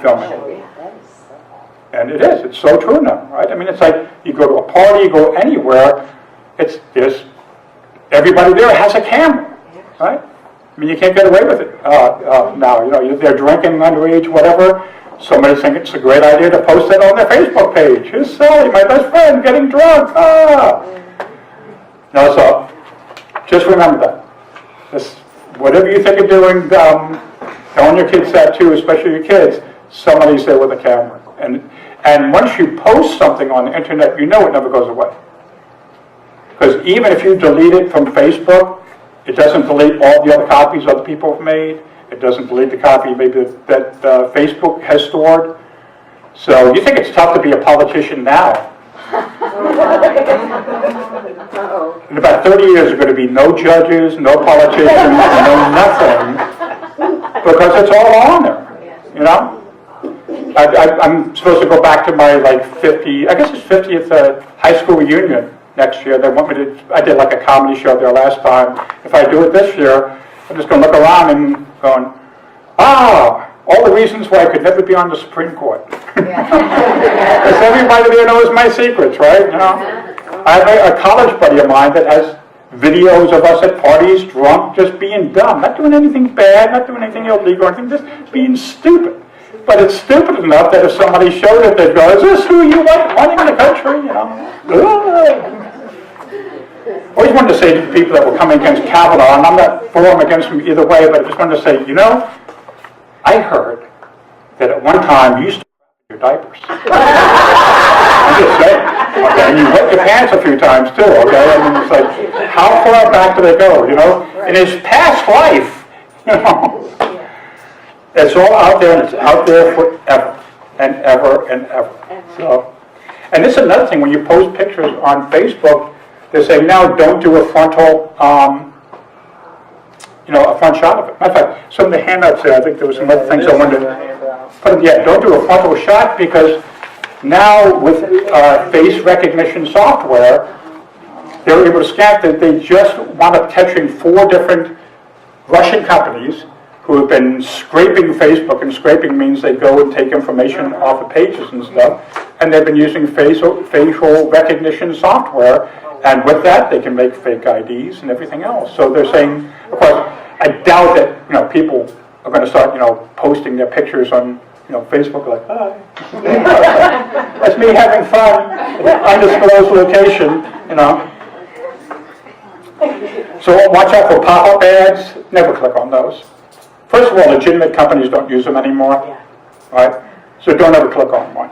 filming. And it is, it's so true now, right? I mean, it's like, you go to a party, you go anywhere, there's everybody there has a camera, right? I mean, you can't get away with it now. You know, they're drinking underage, whatever. Somebody thinks it's a great idea to post that on their Facebook page. Here's Sally, my best friend, getting drunk. No, so just remember that. This, whatever you think of doing, telling your kids that too, especially your kids. Somebody's there with a camera, and once you post something on the internet, you know it never goes away. Because even if you delete it from Facebook, it doesn't delete all the other copies other people have made. It doesn't delete the copy maybe that Facebook has stored. So you think it's tough to be a politician now. In about 30 years, there are going to be no judges, no politicians, no nothing, because it's all on there, you know? I'm supposed to go back to my, like, 50th high school reunion next year. They want me to, I did like a comedy show there last time. If I do it this year, I'm just going to look around and going, all the reasons why I could never be on the Supreme Court. Because everybody there knows my secrets, right? You know, I have a college buddy of mine that has videos of us at parties, drunk, just being dumb, not doing anything bad, not doing anything illegal, or anything, just being stupid. But it's stupid enough that if somebody showed it, they'd go, is this who you want running the country? You know? Always wanted to say to the people that were coming against Kavanaugh, and I'm not for him against him either way, but I just wanted to say, you know, I heard that at one time you used to your diapers. I'm just saying. Okay, and you wet your pants a few times too, okay? I mean, it's like, how far back do they go, you know? In his past life, you know, it's all out there, and it's out there forever and ever and ever. So, and this is another thing, when you post pictures on Facebook, they say now don't do a frontal, a front shot of it. Matter of fact, some of the handouts there, I think there was some other things I wanted to put. Yeah, don't do a frontal shot, because now with face recognition software, they're able to scan that. They just wound up catching 4 different Russian companies who have been scraping Facebook, and scraping means they go and take information off of pages and stuff, and they've been using facial recognition software, and with that they can make fake IDs and everything else. So they're saying, of course, I doubt that people are going to start posting their pictures on Facebook like, hi, that's me having fun, undisclosed location, So watch out for pop-up ads. Never click on those. First of all, legitimate companies don't use them anymore, right? So don't ever click on one.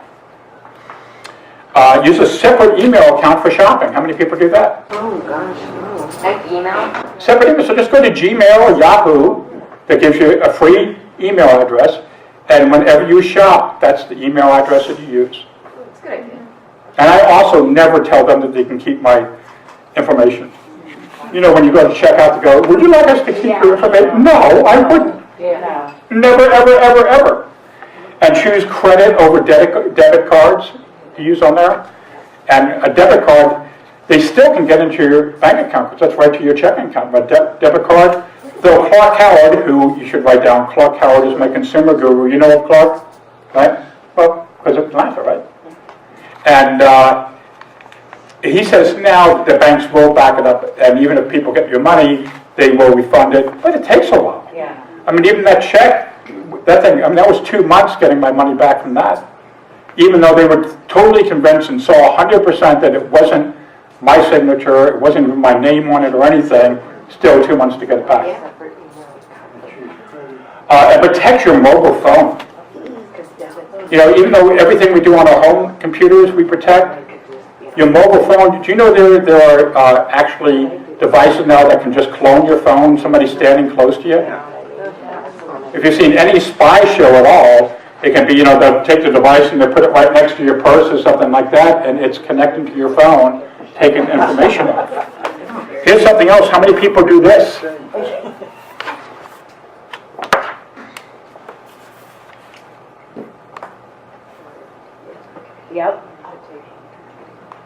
Use a separate email account for shopping. How many people do that? Oh gosh, no. Like email? Separate email. So just go to Gmail or Yahoo. That gives you a free email address. And whenever you shop, that's the email address that you use. That's a good idea. And I also never tell them that they can keep my information. When you go to checkout, to go, would you like us to keep your information? No, I wouldn't. Yeah. Never, ever, ever, ever. And choose credit over debit cards to use on there. And a debit card, they still can get into your bank account, because that's right to your checking account. But debit card, though Clark Howard, who you should write down, Clark Howard is my consumer guru. You know of Clark? Right? Well, because of Atlanta, right? And he says now the banks will back it up, and even if people get your money, they will refund it. But it takes a while. Yeah. I mean, even that check, that thing, that was 2 months getting my money back from that. Even though they were totally convinced and saw 100% that it wasn't my signature, it wasn't even my name on it or anything, still 2 months to get it back. And protect your mobile phone. Even though everything we do on our home computers we protect, your mobile phone, do you know there are actually devices now that can just clone your phone, somebody standing close to you? If you've seen any spy show at all, it can be, they'll take the device and they'll put it right next to your purse or something like that, and it's connecting to your phone, taking information off. Here's something else. How many people do this? Yep.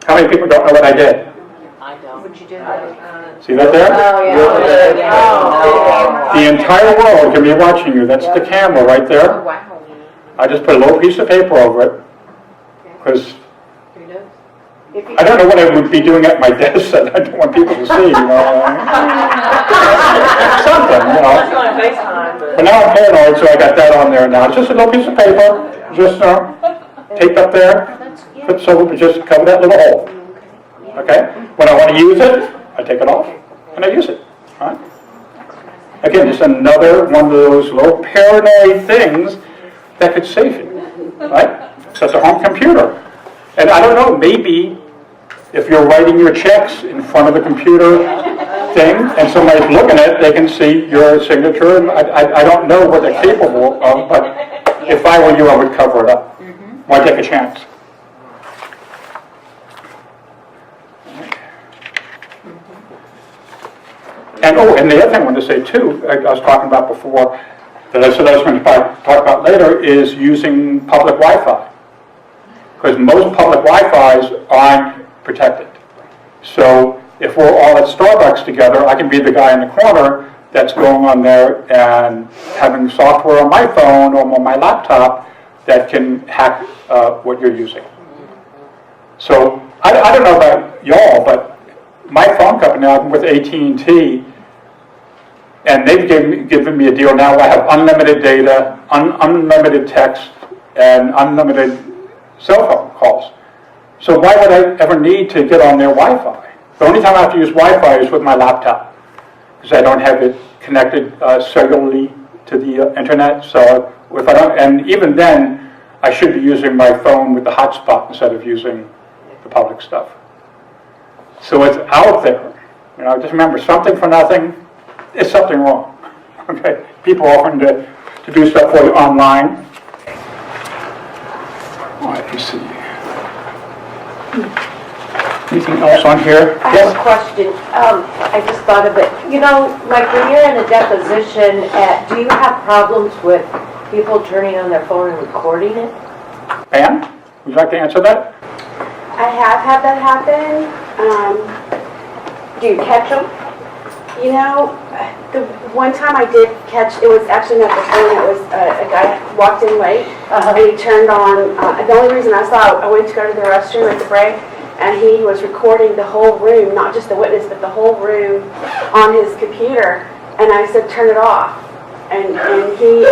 How many people don't know what I did? I don't. What'd you do? See that there? Oh, yeah. Oh. The entire world can be watching you. That's the camera right Oh, there. wow. I just put a little piece of paper over it, because Who knows? If you- I don't know what I would be doing at my desk that I don't want people to see, you know. Something, you know. on FaceTime, but. But now I'm paranoid, so I got that on there now. It's just a little piece of paper, just taped up there, so we just cover that little hole. Okay? When I want to use it, I take it off and I use it. All right? Again, just another one of those little paranoid things that could save you. Right? So it's a home computer. And I don't know, maybe if you're writing your checks in front of the computer thing and somebody's looking at it, they can see your signature. And I don't know what they're capable of, but if I were you, I would cover it up. Why take a chance? And and the other thing I wanted to say too, I was talking about before, that I said I was going to talk about later, is using public Wi-Fi. Because most public Wi-Fis aren't protected. So if we're all at Starbucks together, I can be the guy in the corner that's going on there and having software on my phone or on my laptop that can hack what you're using. So I don't know about y'all, but my phone company, I'm with AT&T, and they've given me a deal now where I have unlimited data, unlimited text, and unlimited cell phone calls. So why would I ever need to get on their Wi-Fi? The only time I have to use Wi-Fi is with my laptop, because I don't have it connected cellularly to the internet. So if I don't, and even then, I should be using my phone with the hotspot instead of using the public stuff. So it's out there. You know, just remember, something for nothing is something wrong. Okay, people offering to do stuff for you online. Let me see. Anything else on here? I have a question. I just thought of it. You know, like when you're in a deposition, do you have problems with people turning on their phone and recording it? Pam, would you like to answer that? I have had that happen. Do you catch them? You know, the one time I did catch, it was actually not the phone, it was a guy walked in late, and he turned on, the only reason I saw it, I went to go to the restroom at the break, and he was recording the whole room, not just the witness, but the whole room on his computer, and I said, turn it off. And he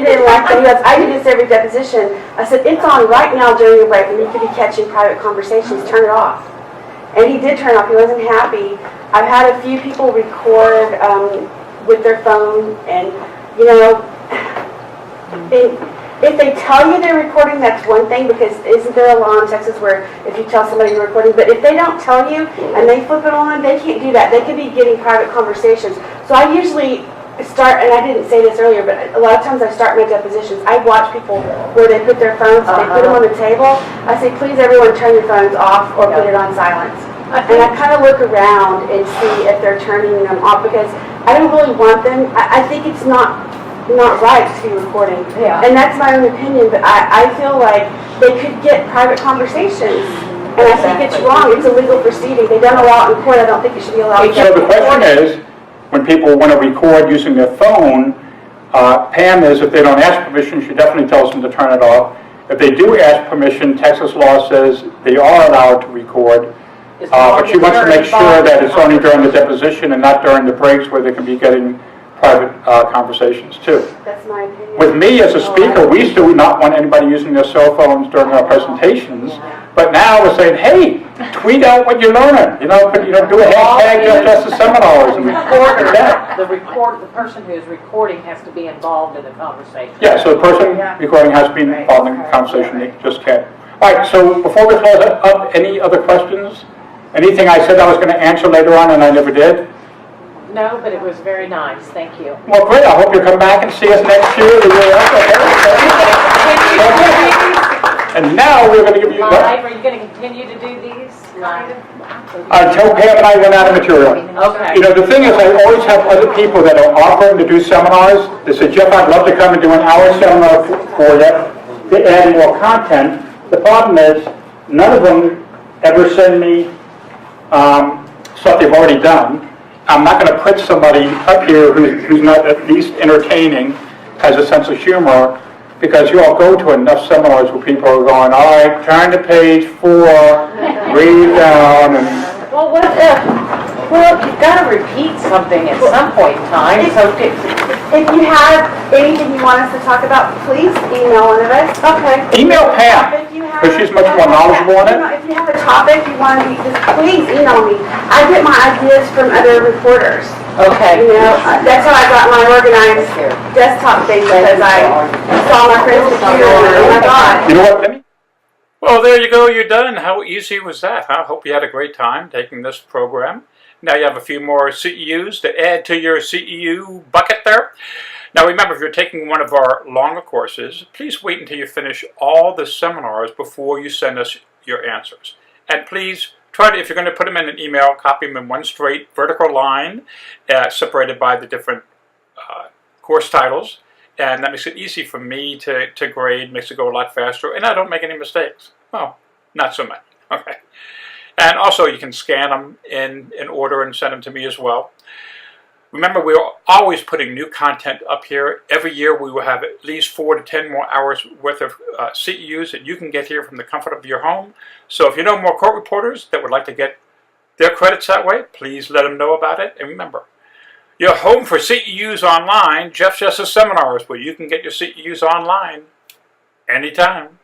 didn't like that. He goes, I do this every deposition. I said, it's on right now during your break, and you could be catching private conversations, turn it off. And he did turn it off, he wasn't happy. I've had a few people record with their phone, and you know, if they tell you they're recording, that's one thing, because isn't there a law in Texas where if you tell somebody you're recording, but if they don't tell you and they flip it on, they can't do that. They could be getting private conversations. So I usually start, and I didn't say this earlier, but a lot of times I start my depositions, I watch people where they put their phones, they put them on the table. I say, please everyone turn your phones off or put it on silence. And I kind of look around and see if they're turning them off, because I don't really want them. I think it's not right to be recording. Yeah. And that's my own opinion, but I feel like they could get private conversations. And I think it's wrong. It's a legal proceeding. They don't allow it in court. I don't think it should be allowed. So the question is, when people want to record using their phone, Pam is, if they don't ask permission, she definitely tells them to turn it off. If they do ask permission, Texas law says they are allowed to record. But she wants to make sure that it's only during the deposition and not during the breaks where they can be getting private conversations too. That's my opinion. With me as a speaker, we used to not want anybody using their cell phones during our presentations. But now we're saying, hey, tweet out what you're learning. You know, do a hashtag Justice Seminars and record that. The person who is recording has to be involved in the conversation. Yeah, so the person recording has to be involved in the conversation. They just can't. All right, so before we close up, any other questions? Anything I said I was going to answer later on and I never did? No, but it was very nice. Thank you. Well, great. I hope you'll come back and see us next year. The year after. And now we're going to give you... Live, are you going to continue to do these? Live? Until Pam and I run out of material. Okay. You know, the thing is, I always have other people that are offering to do seminars. They say, Jeff, I'd love to come and do an hour seminar for you to add more content. The problem is, none of them ever send me stuff they've already done. I'm not going to put somebody up here who's not at least entertaining, has a sense of humor, because you all go to enough seminars where people are going, all right, turn to page 4, read down, and Well, what if, well, you've got to repeat something at some point in time, so If you have anything you want us to talk about, please email one of us. Okay. email Pam, If you have- because she's much more knowledgeable on it. If you have a topic you want to, just please email me. I get my ideas from other reporters. okay. You know, that's how I got my organized desktop thing, because I saw my friend's computer and oh my God. You know what, let me Well, there you go, you're done. How easy was that? I hope you had a great time taking this program. Now you have a few more CEUs to add to your CEU bucket there. Now remember, if you're taking one of our longer courses, please wait until you finish all the seminars before you send us your answers. And please try to, if you're going to put them in an email, copy them in one straight vertical line, separated by the different course titles. And that makes it easy for me to grade, makes it go a lot faster, and I don't make any mistakes. Well, not so much. Okay. And also you can scan them in order and send them to me as well. Remember, we're always putting new content up here. Every year we will have at least 4 to 10 more hours worth of CEUs that you can get here from the comfort of your home. So if you know more court reporters that would like to get their credits that way, please let them know about it. And remember, your home for CEUs online, Jeff Justice Seminars, where you can get your CEUs online anytime.